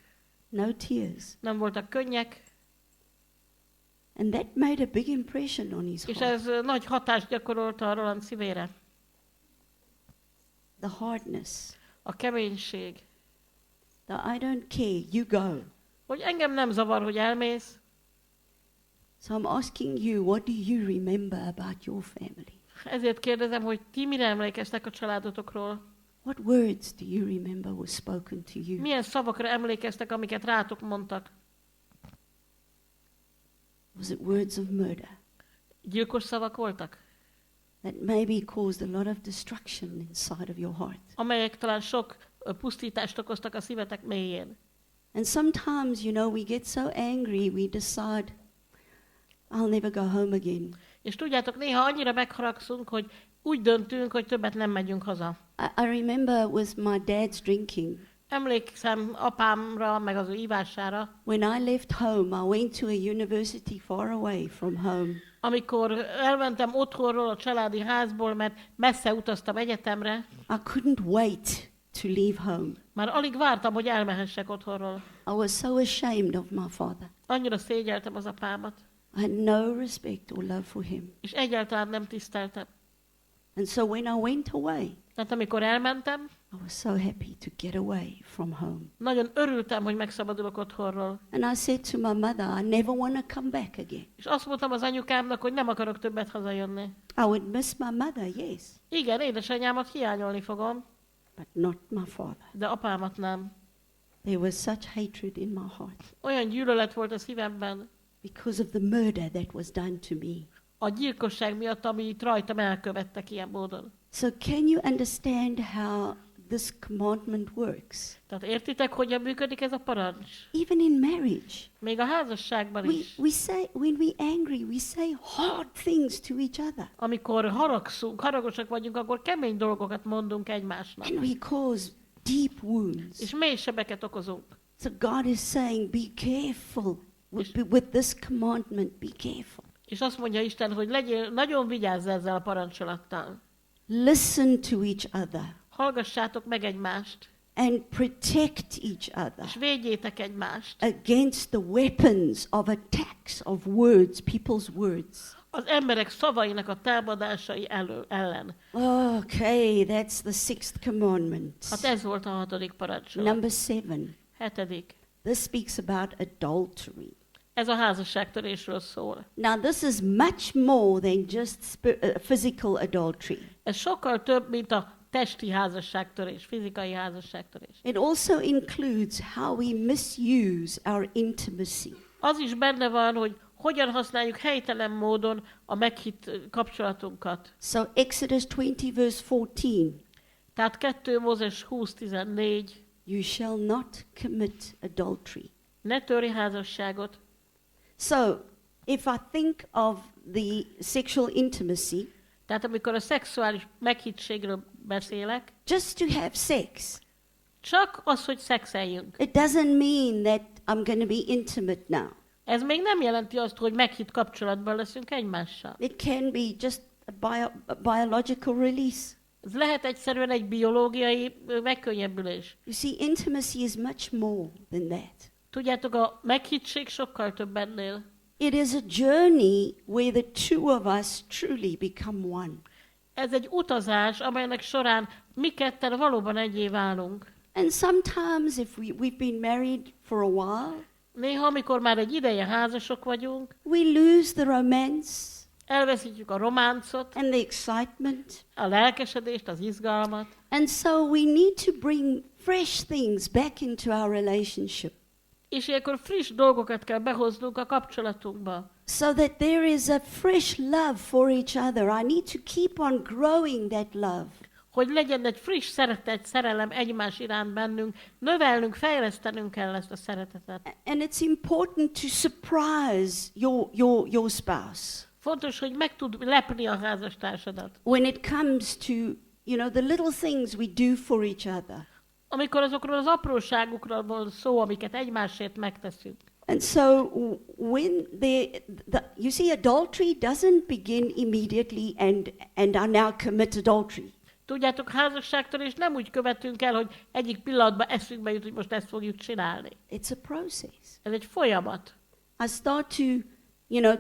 No tears. nem voltak könnyek, And that made a big impression on his és heart. ez nagy hatást gyakorolta a Roland szívére. The hardness. A keménység. The I don't care, you go. Hogy engem nem zavar, hogy elmész. So I'm asking you, what do you remember about your family? Ezért kérdezem, hogy ti mire emlékeztek a családotokról? What words do you remember were spoken to you? Milyen szavakra emlékeztek, amiket rátok mondtak? Was it words of murder Gyilkos szavak voltak? that maybe caused a lot of destruction inside of your heart? Amelyek talán sok pusztítást okoztak a szívetek mélyén. And sometimes, we get so angry, we decide, I'll never go home again. És tudjátok, néha annyira megharagszunk, hogy úgy döntünk, hogy többet nem megyünk haza. I remember with my dad's drinking. Emlékszem apámra, meg az ő ivására. When I left home, I went to a university far away from home. Amikor elmentem otthonról, a családi házból, mert messze utaztam egyetemre. I couldn't wait to leave home. Már alig vártam, hogy elmehessek otthonról. I was so ashamed of my father. Annyira szégyeltem az apámat. I had no respect or love for him. És egyáltalán nem tiszteltem. And so when I went away, Tehát amikor elmentem, I was so happy to get away from home. nagyon örültem, hogy megszabadulok otthonról. And I said to my mother, I never want to come back again. És azt mondtam az anyukámnak, hogy nem akarok többet hazajönni. I would miss my mother, yes, Igen, édesanyámat hiányolni fogom, but not my father. de apámat nem. There was such hatred in my heart Olyan gyűlölet volt a szívemben, because of the murder that was done to me. a gyilkosság miatt, amit rajtam elkövettek ilyen módon. So can you understand how this commandment works? Tehát értitek, hogyan működik ez a parancs? Even in marriage, Még a házasságban is. we say, when we're angry, we say hard things to each other. Amikor haragosak vagyunk, akkor kemény dolgokat mondunk egymásnak. And we cause deep wounds. És mély sebeket okozunk. So God is saying, be careful with this commandment, be careful. És azt mondja Isten, hogy nagyon vigyázz ezzel a parancsolattal. Listen to each other Hallgassátok meg egymást, and protect each other és védjétek egymást against the weapons of attacks of words, people's words. az emberek szavainak a támadásai ellen. Okay, that's the 6th commandment. Hát ez volt a 6. parancsolat. Number 7. 7. This speaks about adultery. Ez a házasságtörésről szól. Now, this is much more than just physical adultery. Ez sokkal több, mint a testi házasságtörés, fizikai házasságtörés. It also includes how we misuse our intimacy. Az is benne van, hogy hogyan használjuk helytelen módon a meghitt kapcsolatunkat. So Exodus 20 verse 14. Tehát 2 Mózes 20:14. You shall not commit adultery. Ne törj házasságot. So, if I think of the sexual intimacy, Tehát amikor a szexuális meghittségről beszélek, just to have sex, csak az, hogy szexeljünk. it doesn't mean that I'm going to be intimate now. Ez még nem jelenti azt, hogy meghitt kapcsolatban leszünk egymással. It can be just a biological release. Ez lehet egyszerűen egy biológiai megkönnyebbülés. You see, intimacy is much more than that. Tudjátok, a meghittség sokkal több ennél. It is a journey where the two of us truly become one. Ez egy utazás, amelynek során mi ketten valóban egyé válunk. And sometimes if we've been married for a while, Néha, amikor már egy ideje házasok vagyunk, we lose the romance elveszítjük a románcot, and the excitement. a lelkesedést, az izgalmat. And so we need to bring fresh things back into our relationship És ilyenkor friss dolgokat kell behoznunk a kapcsolatunkba. so that there is a fresh love for each other. I need to keep on growing that love. Hogy legyen egy friss szeretet, szerelem egymás iránt bennünk, növelnünk, fejlesztenünk kell ezt a szeretetet. And it's important to surprise your spouse Fontos, hogy meg tud lepni a házastársadat. when it comes to, the little things we do for each other. Amikor azokról az apróságokról van szó, amiket egymásért megteszünk. And so when you see, adultery doesn't begin immediately and I now commit adultery. Tudjátok, házasságtörés nem úgy követünk el, hogy egyik pillanatban eszünkbe jut, hogy most ezt fogjuk csinálni. It's a process. Ez egy folyamat. I start to,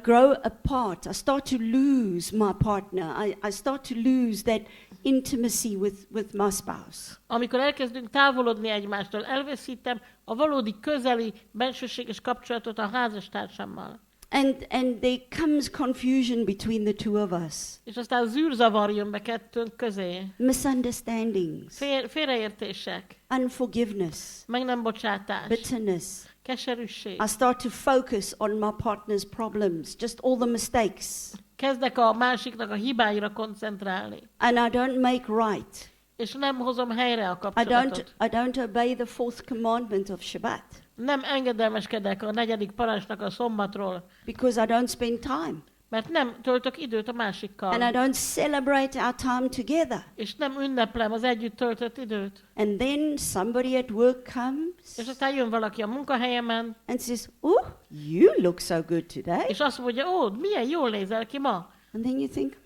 grow apart. I start to lose my partner. I start to lose that intimacy with my spouse. Amikor elkezdünk távolodni egymástól, elveszítem a valódi közeli, bensőséges kapcsolatot a házastársammal. And there comes confusion between the two of us. És aztán zűrzavar jön be kettőnk közé. Misunderstandings, Félreértések, unforgiveness, meg nem bocsátás, bitterness. keserűség. I start to focus on my partner's problems, just all the mistakes. Kezdek a másiknak a hibáira koncentrálni. And I don't make right. És nem hozom helyre a kapcsolatot. I don't obey the 4th commandment of Shabbat. Nem engedelmeskedek a 4. parancsnak a szombatról, because I don't spend time. mert nem töltök időt a másikkal. And I don't celebrate our time together. És nem ünneplem az együtt töltött időt. And then somebody at work comes És aztán jön valaki a munkahelyemen, and says, "Oh, you look so good today." és azt mondja, ó, milyen jól nézel ki ma. And then you think,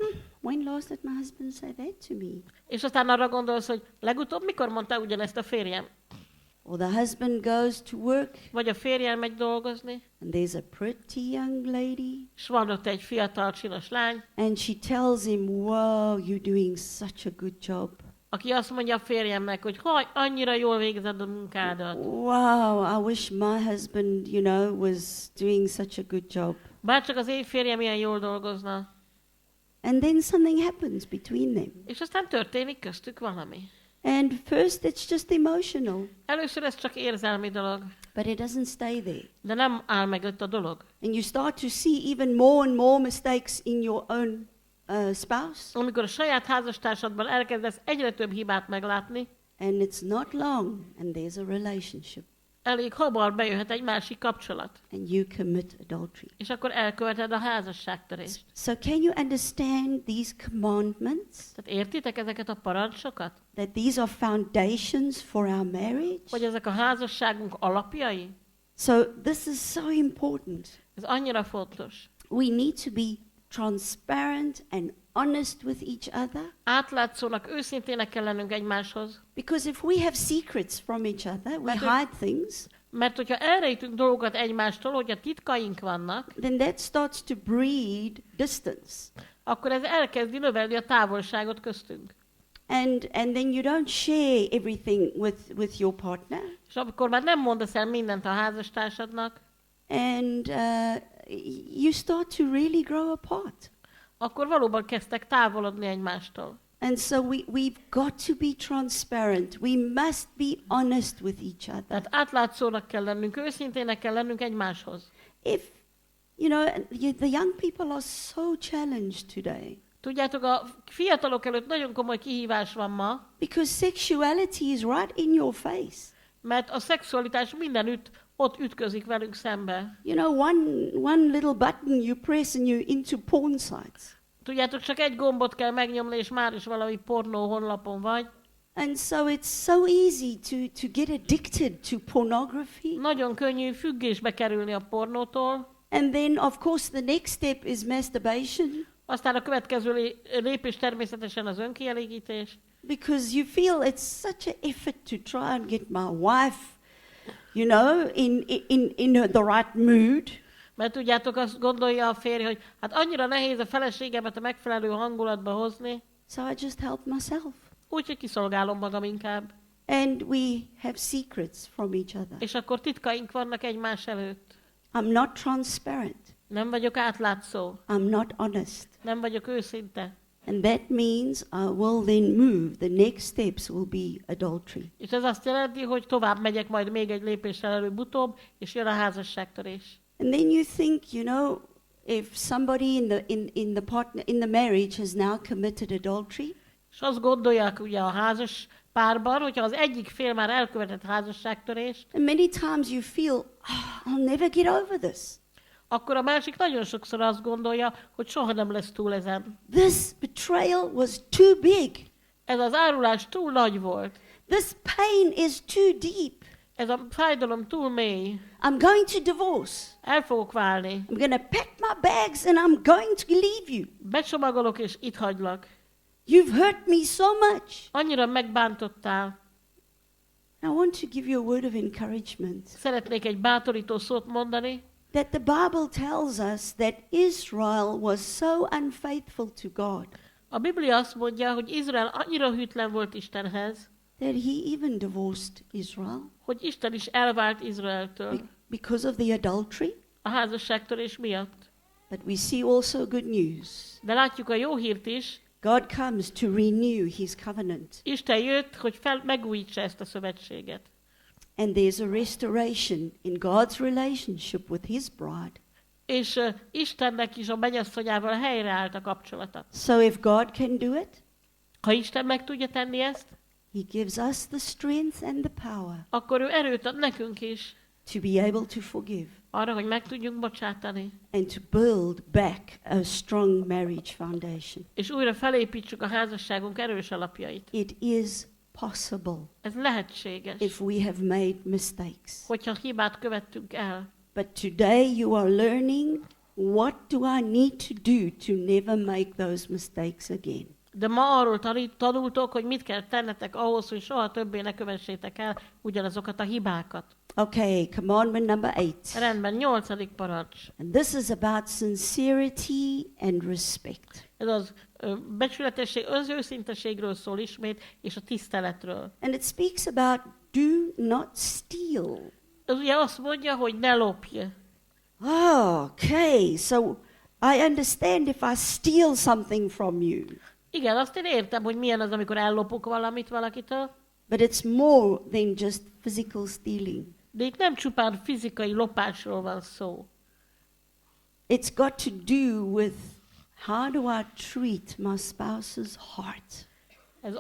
when last did my husband say that to me? És aztán arra gondolsz, hogy legutóbb mikor mondta ugyanezt a férjem? Or the husband goes to work Vagy a férjem megy dolgozni, and there's a pretty young lady és van ott egy fiatal, csinos lány, and she tells him, "Wow, you're doing such a good job. aki azt mondja a férjemnek, hogy haj, annyira jól végzed a munkádat. Wow, I wish my husband, was doing such a good job." Bárcsak az én férjem ilyen jól dolgozna. And then something happens between them. És aztán történik köztük valami. And first it's just emotional, Először ez csak érzelmi dolog, but it doesn't stay there. de nem áll meg ott a dolog. And you start to see even more and more mistakes in your own spouse. Amikor a saját házastársadban elkezdesz egyre több hibát meglátni, And it's not long, and there's a relationship, elég hamar bejöhet egy másik kapcsolat, and you commit adultery. és akkor elköveted a házasságtörést. So can you understand these commandments? Tehát értitek ezeket a parancsokat? That these are foundations for our marriage? Hogy ezek a házasságunk alapjai? So this is so important. Ez annyira fontos. We need to be transparent and honest with each other. Átlátszónak, őszintének kell lennünk egymáshoz. Because if we have secrets from each other, we hide things, Mert hogyha elrejtünk dolgokat egymástól, hogyha titkaink vannak, then that starts to breed distance. akkor ez elkezdi növelni a távolságot köztünk. And then you don't share everything with your partner. És akkor már nem mondasz el mindent a házastársadnak, And you start to really grow apart. akkor valóban kezdtek távolodni egymástól. And so we've got to be transparent. We must be honest with each other. Tehát átlátszónak kell lennünk, őszintének kell lennünk egymáshoz. If, the young people are so challenged today. Tudjátok, a fiatalok előtt nagyon komoly kihívás van ma, Because sexuality is right in your face. mert a szexualitás mindenütt ott ütközik velünk szembe. One little button you press and you're into porn sites. Tudjátok, csak egy gombot kell megnyomni, és már is valami pornó honlapon vagy. And so it's so easy to get addicted to pornography. Nagyon könnyű függésbe kerülni a pornótól. And then, of course, the next step is masturbation. Aztán a következő lépés természetesen az önkielégítés. Because you feel it's such an effort to try and get my wife, in the right mood. Mert tudjátok, azt gondolja a férj, hogy hát annyira nehéz a feleségemet a megfelelő hangulatba hozni, So I just help myself. úgyhogy kiszolgálom magam inkább. And we have secrets from each other. És akkor titkaink vannak egymás előtt. I'm not transparent. Nem vagyok átlátszó, I'm not honest. nem vagyok őszinte. And that means I will then move. The next steps will be adultery. És ez azt jelenti, hogy tovább megyek majd még egy lépéssel előbb-utóbb, és jön a házasságtörés. And then you think, if somebody in the marriage has now committed adultery, És azt gondolják ugye a házas párban, hogyha az egyik fél már elkövetett házasságtörést, and many times you feel, I'll never get over this. akkor a másik nagyon sokszor azt gondolja, hogy soha nem lesz túl ezen. This betrayal was too big. Ez az árulás túl nagy volt. This pain is too deep. Ez a fájdalom túl mély. I'm going to divorce. El fogok válni. I'm going to pack my bags and I'm going to leave you. Becsomagolok és itt hagylak. You've hurt me so much. Annyira megbántottál. I want to give you a word of encouragement. Szeretnék egy bátorító szót mondani, That the Bible tells us that Israel was so unfaithful to God a Biblia azt mondja, hogy Izrael annyira hűtlen volt Istenhez, that he even divorced Israel hogy Isten is elvált Izraeltől because of the adultery. a házasságtörés miatt. But we see also good news. De látjuk a jó hírt is, God comes to renew his covenant. Isten jött, hogy megújítsa ezt a szövetséget. And there's a restoration in God's relationship with his bride. És Istennek is a mennyasszonyával helyreállt a kapcsolata. So if God can do it, Ha Isten meg tudja tenni ezt, he gives us the strength and the power akkor ő erőt ad nekünk is, to be able to forgive, arra, hogy meg tudjunk bocsátani, and to build back a strong marriage foundation. és újra felépítsük a házasságunk erős alapjait. It is possible Ez lehetséges, if we have made mistakes. hogyha hibát követtünk el. But today you are learning, what do I need to do to never make those mistakes again? De ma arról tanultok, hogy mit kell tennetek ahhoz, hogy soha többé ne kövessétek el ugyanazokat a hibákat. Okay, commandment number 8. Rendben, 8. parancs. And this is about sincerity and respect. Ez az becsületesség, az őszinteségről szól ismét, és a tiszteletről. And it speaks about do not steal. Ez ugye azt mondja, hogy ne lopj. Oh, okay, so I understand if I steal something from you. Igen, azt én értem, hogy milyen az, amikor ellopok valamit valakitől, But it's more than just physical stealing. de itt nem csupán fizikai lopásról van szó. It's got to do with how do I treat my spouse's heart. Ez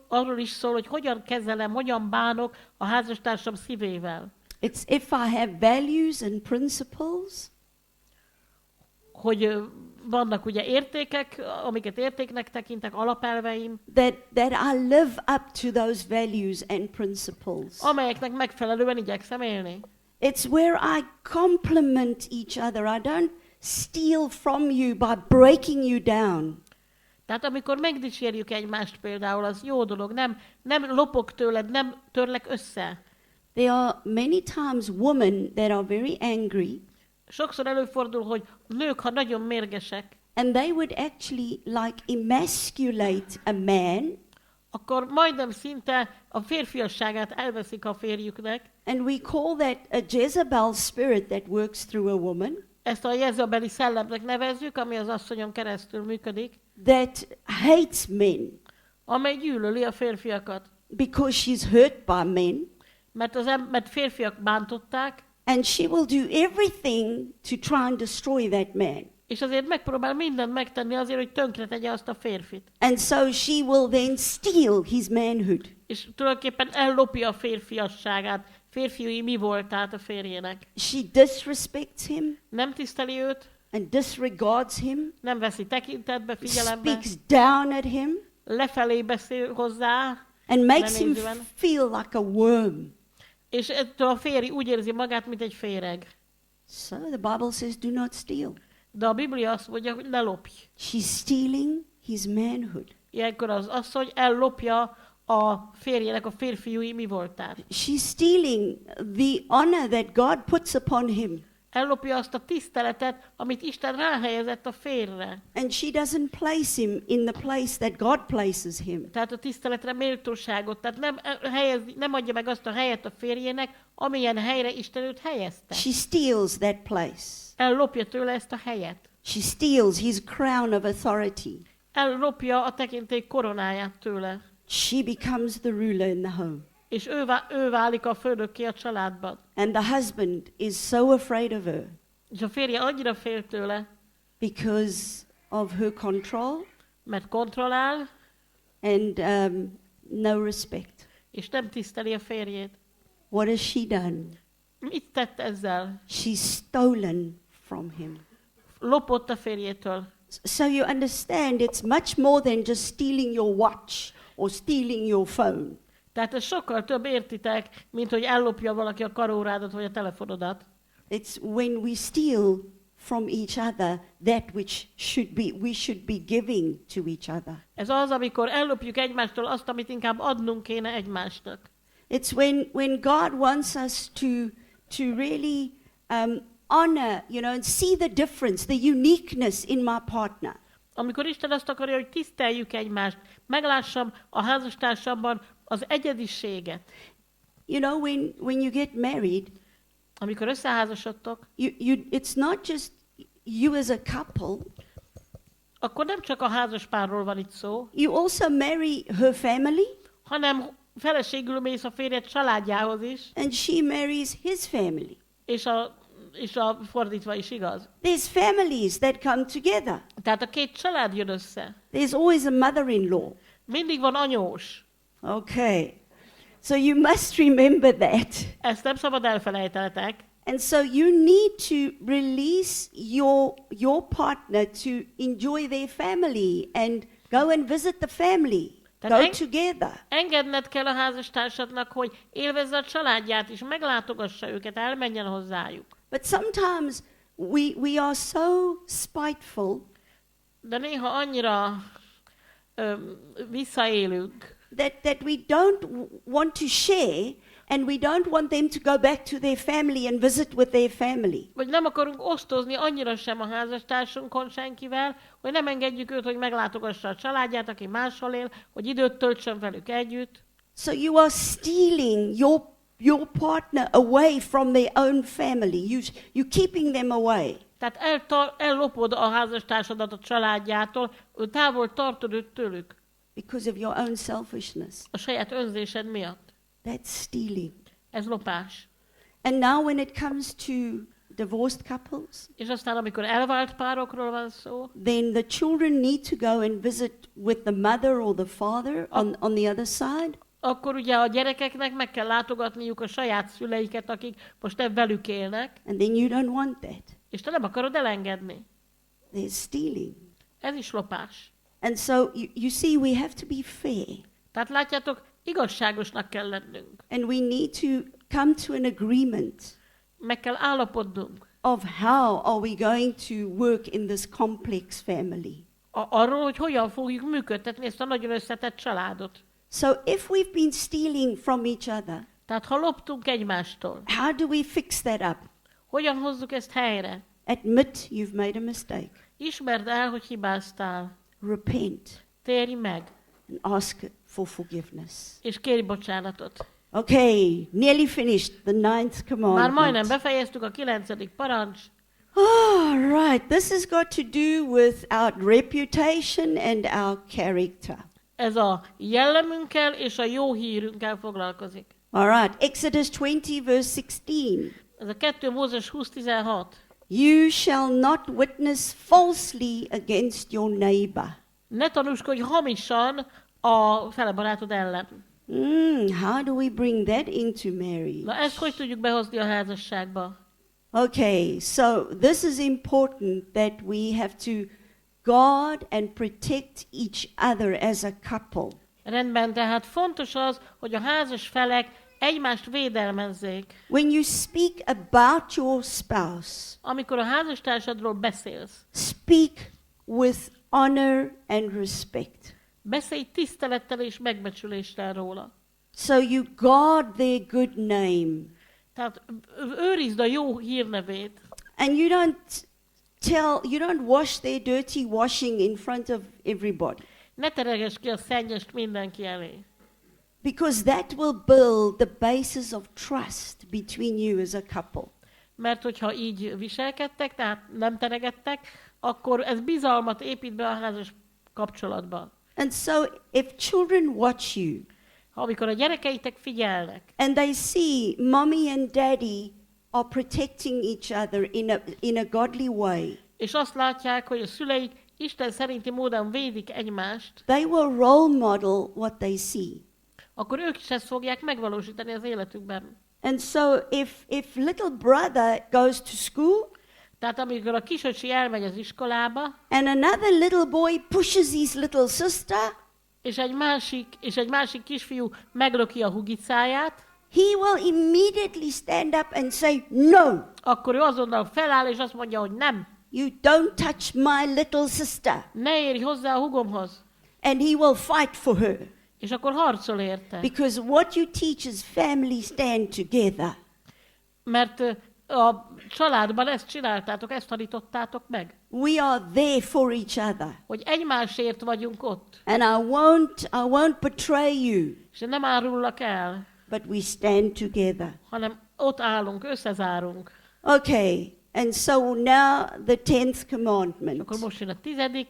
arról is szól, hogy hogyan kezelem, hogyan bánok a házastársam szívével. It's if I have values and principles, Hogy vannak ugye értékek, amiket értéknek tekintek, alapelveim, that I live up to those values and principles. amelyeknek megfelelően igyekszem élni. It's where I complement each other. I don't steal from you by breaking you down. Tehát amikor megdicsérjük egymást például, az jó dolog, nem lopok tőled, nem törlek össze. There are many times women that are very angry, Sokszor előfordul, hogy nők, ha nagyon mérgesek, and they would actually like emasculate a man, akkor majdnem szinte a férfiasságát elveszik a férjüknek. and we call that a Jezebel spirit that works through a woman, Ezt a jezabeli szellemnek nevezzük, ami az asszonyon keresztül működik, that hates men amely gyűlöli a férfiakat. because she's hurt by men, Mert férfiak bántották, and she will do everything to try and destroy that man. és azért megpróbál mindent megtenni azért, hogy tönkretegye azt a férfit. And so she will then steal his manhood. És tulajdonképpen ellopja a férfiasságát, férfiúi mi voltát a férjének. She disrespects him Nem tiszteli őt, and disregards him, nem veszi tekintetbe, figyelembe, speaks down at him, lefelé beszél hozzá, and makes him lenézően, feel like a worm. és ettől a férj úgy érzi magát, mint egy féreg. So the Bible says, do not steal. De a Biblia azt mondja, hogy ne lopj. She's stealing his manhood. Ilyenkor az asszony ellopja a férjének a férfiúi mi voltát. She's stealing the honor that God puts upon him. Ellopja azt a tiszteletet, amit Isten ráhelyezett a férjre. And she doesn't place him in the place that God places him. Tehát a tiszteletre méltóságot, tehát nem adja meg azt a helyet a férjének, amilyen helyre Isten őt helyezte. She steals that place. Ellopja tőle ezt a helyet. She steals his crown of authority. Ellopja a tekintély koronáját tőle. She becomes the ruler in the home. És ő válik a főnökké a családban. And the husband is so afraid of her És a férje annyira fél tőle, because of her control mert kontrollál, and no respect. és nem tiszteli a férjét. What has she done? Mit tett ezzel? She's stolen from him. Lopott a férjétől. So you understand, it's much more than just stealing your watch or stealing your phone. Tehát ez sokkal több, értitek, mint hogy ellopja valaki a karórádat vagy a telefonodat. It's when we steal from each other that which we should be giving to each other. Ez az, amikor ellopjuk egymástól azt, amit inkább adnunk kéne egymásnak. It's when God wants us to really honor, and see the difference, the uniqueness in my partner. Amikor Isten azt akarja, hogy tiszteljük egymást, meglássam a házastársamban az egyediséget. When you get married, Amikor összeházasodtok, it's not just you as a couple. akkor nem csak a házaspárról van itt szó, You also marry her family, hanem feleségül mész a férjed családjához is, and she marries his family. és a fordítva is igaz. There's families that come together. Tehát a két család jön össze. There's always a mother-in-law. Mindig van anyós. Okay. So you must remember that. Ezt nem szabad elfelejtenetek. And so you need to release your partner to enjoy their family and go and visit the family. Go together. Engedned kell a házastársadnak, hogy élvezze a családját is, meglátogassa őket, elmenjen hozzájuk. But sometimes we are so spiteful De néha annyira visszaélünk, that we don't want to share, and we don't want them to go back to their family and visit with their family. vagy nem akarunk osztozni annyira sem a házastársunkon senkivel, hogy nem engedjük őt, hogy meglátogassa a családját, aki máshol él, hogy időt töltsön velük együtt. So you are stealing your partner away from their own family. You're keeping them away. Tehát ellopod a házastársadat a családjától, távol tartod őt tőlük. Because of your own selfishness. A saját önzésed miatt. That's stealing. Ez lopás. And now when it comes to divorced couples, És aztán, amikor elvált párokról van szó, then the children need to go and visit with the mother or the father on the other side. akkor ugye a gyerekeknek meg kell látogatniuk a saját szüleiket, akik most nem velük élnek, And then you don't want that. és te nem akarod elengedni. There's stealing. Ez is lopás. And so you see, we have to be fair. Tehát látjátok, igazságosnak kell lennünk. And we need to come to an agreement Meg kell állapodnunk of how are we going to work in this complex family. arról, hogy hogyan fogjuk működtetni ezt a nagyon összetett családot. So if we've been stealing from each other, Tehát ha loptunk egymástól, how do we fix that up? hogyan hozzuk ezt helyre? Admit you've made a mistake. Ismerd el, hogy hibáztál. Repent Térj meg, and ask for forgiveness. és kérj bocsánatot. Okay, nearly finished the 9th Már majdnem commandment. befejeztük a 9. parancs. All right, this has got to do with our reputation and our character. Ez a jellemünkkel és a jó hírünkkel foglalkozik. All right, Exodus 20, verse 16. Ez a 2 Mózes 20:16. You shall not witness falsely against your neighbor. Ne tanúskodj hamisan a felebarátod ellen. How do we bring that into Na marriage? ezt hogy tudjuk behozni a házasságba? Okay, so this is important that we have to guard and protect each other as a couple. Rendben, tehát fontos az, hogy a házas felek egymást védelmezzék. When you speak about your spouse, Amikor a házastársadról beszélsz, speak with honor and respect. beszélj tisztelettel és megbecsüléssel róla. So you guard their good name. Tehát őrizd a jó hírnevét, And you don't wash their dirty washing in front of everybody. ne teregesd ki a szennyest mindenki elé. Because that will build the basis of trust between you as a couple. Mert hogyha így viselkedtek, tehát nem teregettek, akkor ez bizalmat épít be a házas kapcsolatban. And so if children watch you Ha amikor a gyerekeitek figyelnek, and they see mommy and daddy are protecting each other in a godly way, és azt látják, hogy a szüleik Isten szerinti módon védik egymást, they will role model what they see. akkor ők is ezt fogják megvalósítani az életükben. And so if little brother goes to school Tehát amikor a kisöcsi elmegy az iskolába, and another little boy pushes his little sister, és egy másik kisfiú meglöki a hugicáját, he will immediately stand up and say, no, akkor ő azonnal feláll, és azt mondja, hogy nem, you don't touch my little sister. ne érj hozzá a hugomhoz. And he will fight for her. És akkor harcol érte. Because what you teach is family stand together. Mert a családban ezt csináltátok, ezt tanítottátok meg. We are there for each other. Hogy egymásért vagyunk ott. And I won't betray you, És nem árullak el, but we stand together. hanem ott állunk, összezárunk. Okay, and so now the 10th Akkor commandment. most jön a 10.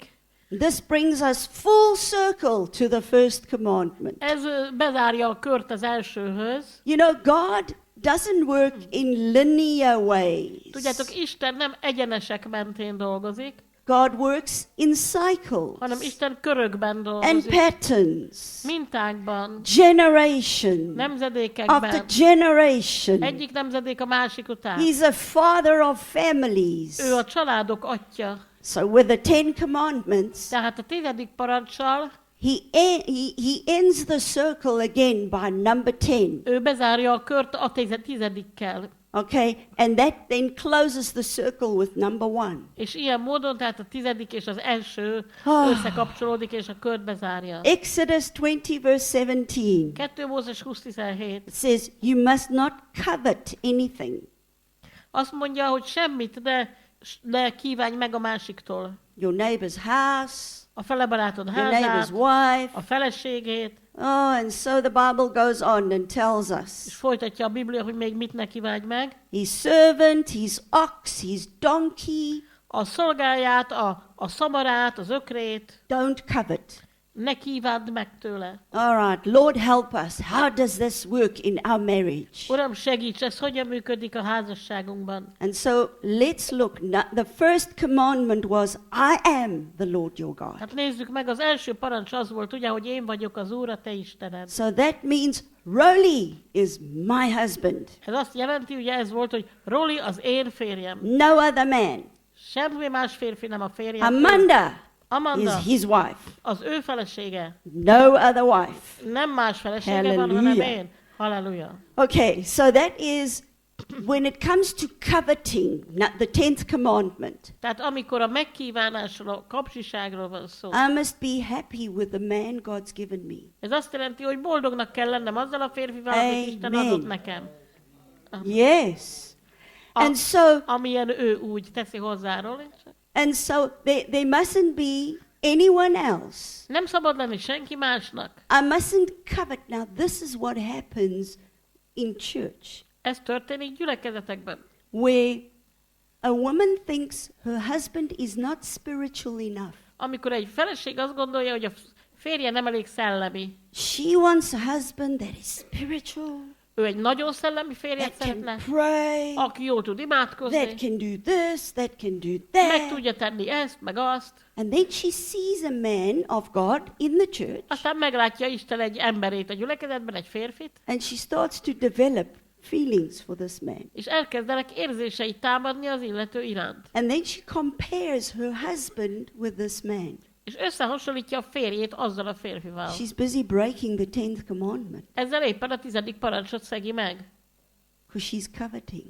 This brings us full circle to the first commandment. Ez bezárja a kört az elsőhöz. You know, God doesn't work in linear ways. Tudjátok, Isten nem egyenesek mentén dolgozik. God works in cycles hanem Isten körökben and dolgozik. patterns, Mintákban, generation after nemzedékekben, generation. egyik nemzedék a másik után. He's a father of families. Ő a családok atya. So with the 10 commandments, Tehát a 10. parancssal he ends the circle again by number 10. ő bezárja a kört a 10-kel. Okay, and that then closes the circle with number 1. És ilyen módon, tehát a 10. és az első összekapcsolódik, és a kört bezárja. Exodus 20 verse 17. 2 Mózes 20:17. It says, you must not covet anything. Azt mondja, hogy semmit ne kívánj meg a másiktól. Your neighbor's house, A fele barátod your neighbor's házát, wife. a feleségét, Oh, and so the Bible goes on and tells és us. folytatja a Biblia, hogy még mit ne kívánj meg. His servant, his ox, his donkey, A szolgáját, a szamarát, az ökrét, don't covet. ne kívánd meg tőle. All right, Lord help us. How does this work in our marriage? Uram, segíts, ez hogyan működik a házasságunkban? And so let's look. The first commandment was, I am the Lord your God. Hát nézzük meg, az első parancs az volt, ugye, hogy én vagyok az Úr, a te Istened. So that means Rolly is my husband. Ez azt jelenti, ugye ez volt, hogy Roli az én férjem. No other man. Semmi más férfi nem a férjem. Amanda is his wife. Az ő felesége. No other wife. Nem más felesége van, hanem én. Halleluja. Okay, so that is when it comes to coveting, the 10th commandment. Tehát amikor a megkívánásról, a kapcsiságról van szó. I must be happy with the man God's given me. Ez azt jelenti, hogy boldognak kell lennem azzal a férfival, amit Isten adott nekem. Yes. And so, amilyen ő úgy teszi hozzáról. and so there mustn't be anyone else. Nem szabad lenni senki másnak. I mustn't covet. Now, this is what happens in church, Ez történik gyülekezetekben. where a woman thinks her husband is not spiritual enough. Amikor egy feleség azt gondolja, hogy a férje nem elég szellemi. She wants a husband that is spiritual, Ő egy nagyon szellemi férjet that can szeretne, pray, aki jól tud imádkozni, that can do this, that can do meg that. tudja tenni ezt, meg azt. And then she sees a man of God in the church, Aztán meglátja Isten egy emberét a gyülekezetben, egy férfit, and she starts to develop feelings for this man. és elkezdenek érzéseit támadni az illető iránt. And then she compares her husband with this man. És összehasonlítja a férjét azzal a férfival. She's busy breaking the 10th commandment Ezzel éppen a 10. parancsot szegi meg, because she's coveting.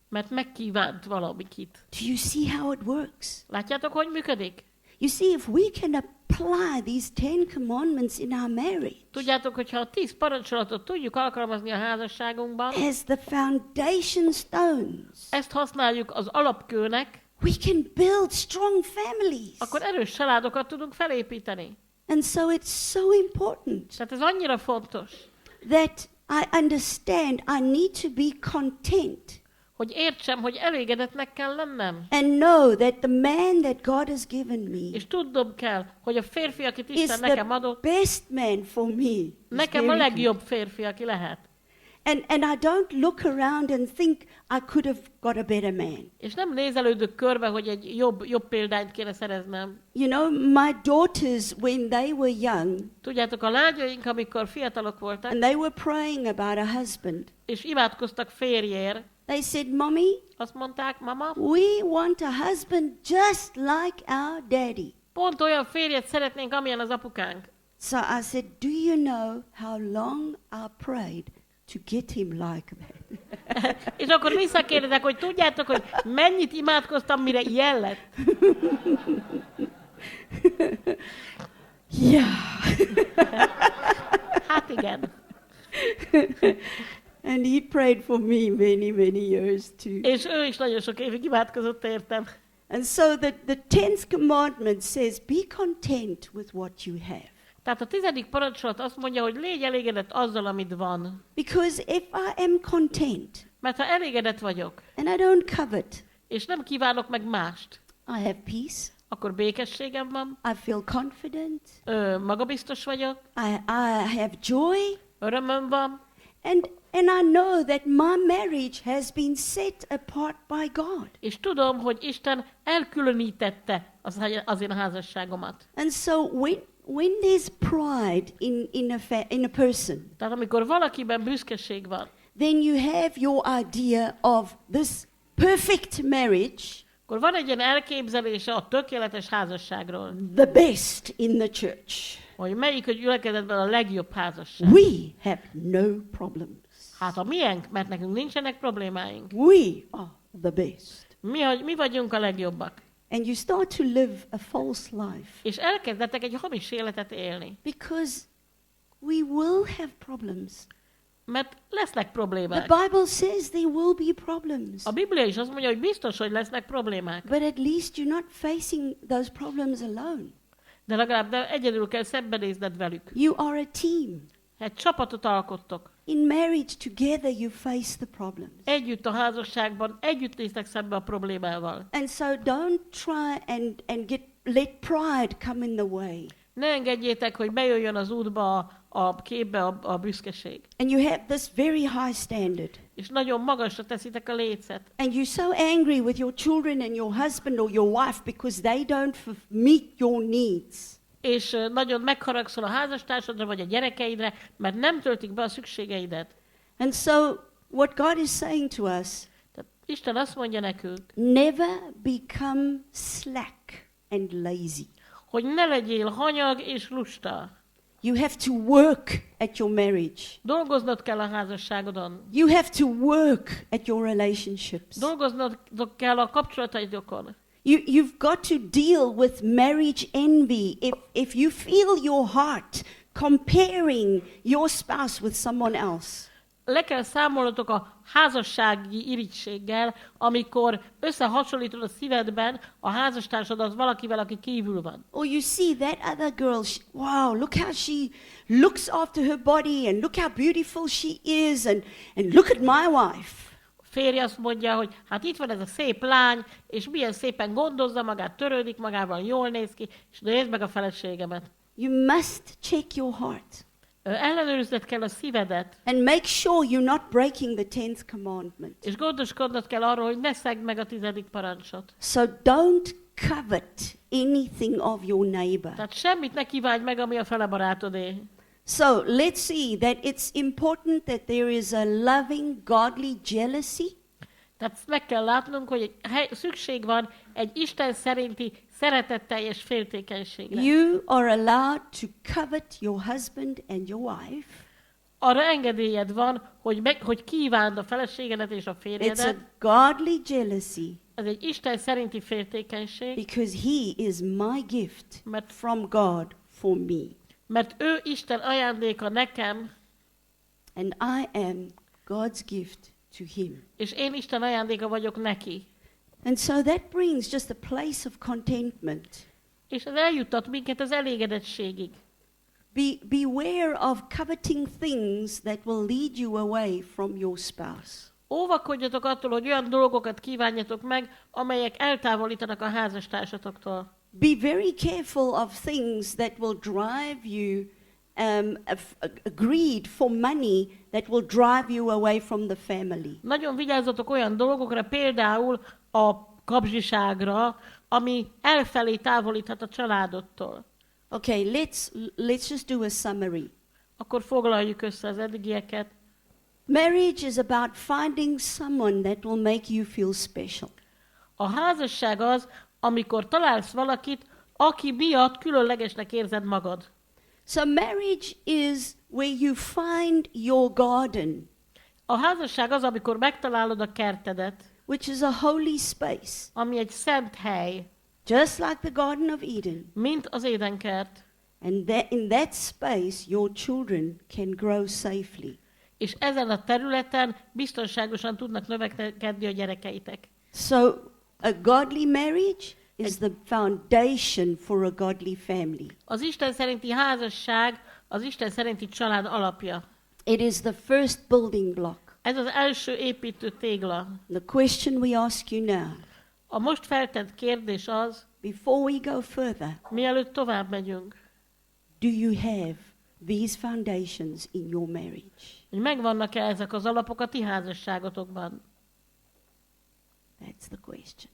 mert megkívánt valamikit. Do you see how it works? Látjátok, hogy működik? You see, if we can apply these 10 commandments in our marriage Tudjátok, hogyha a 10 parancsolatot tudjuk alkalmazni a házasságunkban, as the foundation stones, ezt használjuk az alapkőnek, we can build strong families. akkor erős családokat tudunk felépíteni. And so it's so important Tehát ez annyira fontos, that I understand I need to be content hogy értsem, hogy elégedetnek kell lennem. and know that the man that God has given me És tudnom kell, hogy a férfi, akit is Isten nekem the adott, best man for me. It's nekem a very legjobb férfi, aki lehet. And I don't look around and think I could have got a better man. És nem nézelődök körbe, hogy egy jobb példányt kéne szereznem. You know, my daughters, when they were young, Tudjátok, a lányaink, amikor fiatalok voltak, and they were praying about a husband, és imádkoztak férjér, they said, Mommy, azt mondták, mama, we want a husband just like our daddy. pont olyan férjet szeretnénk, amilyen az apukánk. So I said, do you know how long I prayed to get him like that? És akkor visszakérdezek, hogy tudjátok, hogy mennyit imádkoztam, mire ilyen lett? Yeah. Hát igen. And he prayed for me many years too. És ő is nagyon sok évig imádkozott értem. And so the 10th commandment says, be content with what you have. Tehát a 10. parancsolat azt mondja, hogy légy elégedett azzal, amit van. Because if I am content Mert ha elégedett vagyok, and I don't covet, és nem kívánok meg mást, I have peace, akkor békességem van, I feel confident, magabiztos vagyok, I have joy, örömöm van, and And I know that my marriage has been set apart by God. És tudom, hogy Isten elkülönítette az én házasságomat. And so when there's pride in a person, Tehát amikor valakiben büszkeség van, then you have your idea of this perfect marriage, akkor van egy ilyen elképzelése a tökéletes házasságról, the best in the church. hogy melyik egy gyülekezetben a legjobb házasság. We have no problems. Hát a miénk, mert nekünk nincsenek problémáink. We are the best. Mi vagyunk a legjobbak. And you start to live a false life. És elkezdetek egy hamis életet élni. Because we will have problems. Mert lesznek problémák. The Bible says there will be problems. A Biblia is azt mondja, hogy biztos, hogy lesznek problémák. But at least you're not facing those problems alone. De legalább egyedül kell szembenézned velük. You are a team. Egy csapatot alkottok. In marriage together you face the problems. Együtt a házasságban, együtt néztek szembe a problémával. And so don't try and let pride come in the way. Ne engedjétek, hogy bejöjjön az útba a képbe a büszkeség. And you have this very high standard. És nagyon magasra teszitek a lécet. And you're so angry with your children and your husband or your wife because they don't meet your needs. És nagyon megharagszol a házastársadra vagy a gyerekeidre, mert nem töltik be a szükségeidet. And so what God is saying to us, Tehát Isten azt mondja nekünk, never become slack and lazy. hogy ne legyél hanyag és lusta. You have to work at your marriage. Dolgoznod kell a házasságodon. You have to work at your relationships. Dolgoznod kell a kapcsolataidokon. You've got to deal with marriage envy. If you feel your heart comparing your spouse with someone else. Le kell számolnotok a házassági irigységgel, amikor összehasonlítod a szívedben a házastársadat valakivel, aki kívül van. Or you see that other girl, wow, look how she looks after her body and look how beautiful she is and look at my wife. A férj azt mondja, hogy hát itt van ez a szép lány, és milyen szépen gondozza magát, törődik magával, jól néz ki, és nézd meg a feleségemet. You must check your heart. Ellenőrizned kell a szívedet. And make sure you're not breaking the 10th commandment. És gondoskodnod kell arról, hogy ne szegd meg a 10. parancsot. So don't covet anything of your neighbor. Tehát semmit ne kívánj meg, ami a fele barátodé. So let's see that it's important that there is a loving, godly jealousy. Tehát meg kell látnunk, hogy szükség van egy Isten szerinti szeretetteljes féltékenységre. You are allowed to covet your husband and your wife. Arra engedélyed van, hogy kívánd a feleségedet és a It's a férjedet. godly jealousy Ez egy Isten szerinti féltékenység, because he is my gift from God for me. mert ő Isten ajándéka nekem, And I am God's gift to him. és én Isten ajándéka vagyok neki. And so that brings just a place of contentment. És ez eljuttat minket az elégedettségig. Beware of coveting things that will lead you away from your spouse. Óvakodjatok attól, hogy olyan dolgokat kívánjatok meg, amelyek eltávolítanak a házastársatoktól. Be very careful of things that will drive you, greed for money that will drive you away from the family. Nagyon vigyázzatok olyan dolgokra, például a kapzsiságra, ami elfelé távolíthat a családodtól. Okay, let's just do a summary. Akkor foglaljuk össze az eddigieket. Marriage is about finding someone that will make you feel special. A házasság az, amikor találsz valakit, aki miatt különlegesnek érzed magad. So marriage is where you find your garden, A házasság az, amikor megtalálod a kertedet, which is a holy space, ami egy szent hely, just like the Garden of Eden. mint az édenkert. And in that space, your children can grow safely. És ezen a területen biztonságosan tudnak növekedni a gyerekeitek. So a godly marriage is the foundation for a godly family. Az Isten szerinti házasság az Isten szerinti család alapja. It is the first building block. Ez az első építő tégla. The question we ask you now, A most feltett kérdés az, before we go further, mielőtt tovább megyünk, do you have these foundations in your marriage? Hogy megvannak-e ezek az alapok a ti házasságotokban? That's the question.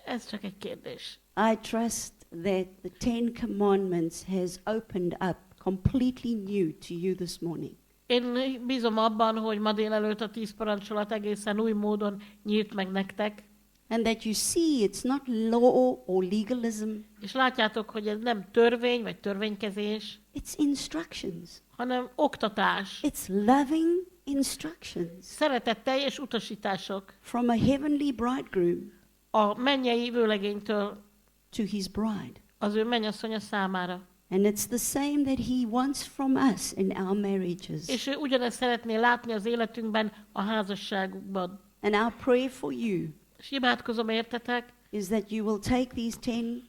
Ez csak egy kérdés. I trust that the 10 Commandments has opened up completely new to you this morning. Én bízom abban, hogy ma délelőtt a 10 parancsolat egészen új módon nyílt meg nektek, And that you see it's not law or legalism, és látjátok, hogy ez nem törvény vagy törvénykezés, it's instructions. hanem oktatás, It's loving instructions szeretetteljes utasítások from a heavenly bridegroom a mennyei vőlegénytől to his bride. az ő mennyasszonya számára. And it's the same that he wants from us in our marriages. És ő ugyanezt szeretné látni az életünkben, a házasságukban. And our prayer for you És imádkozom értetek, is that you will take these 10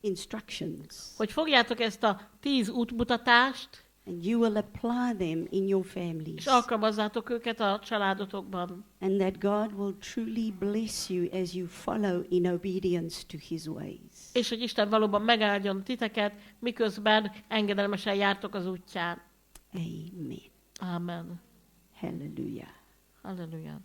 instructions hogy fogjátok ezt a 10 útmutatást, and you will apply them in your és families. alkalmazzátok őket a családotokban. And that God will truly bless you as you follow in obedience to his ways. És hogy Isten valóban megáldjon titeket, miközben engedelmesen jártok az útján. Amen. Amen. Hallelujah. Halleluja.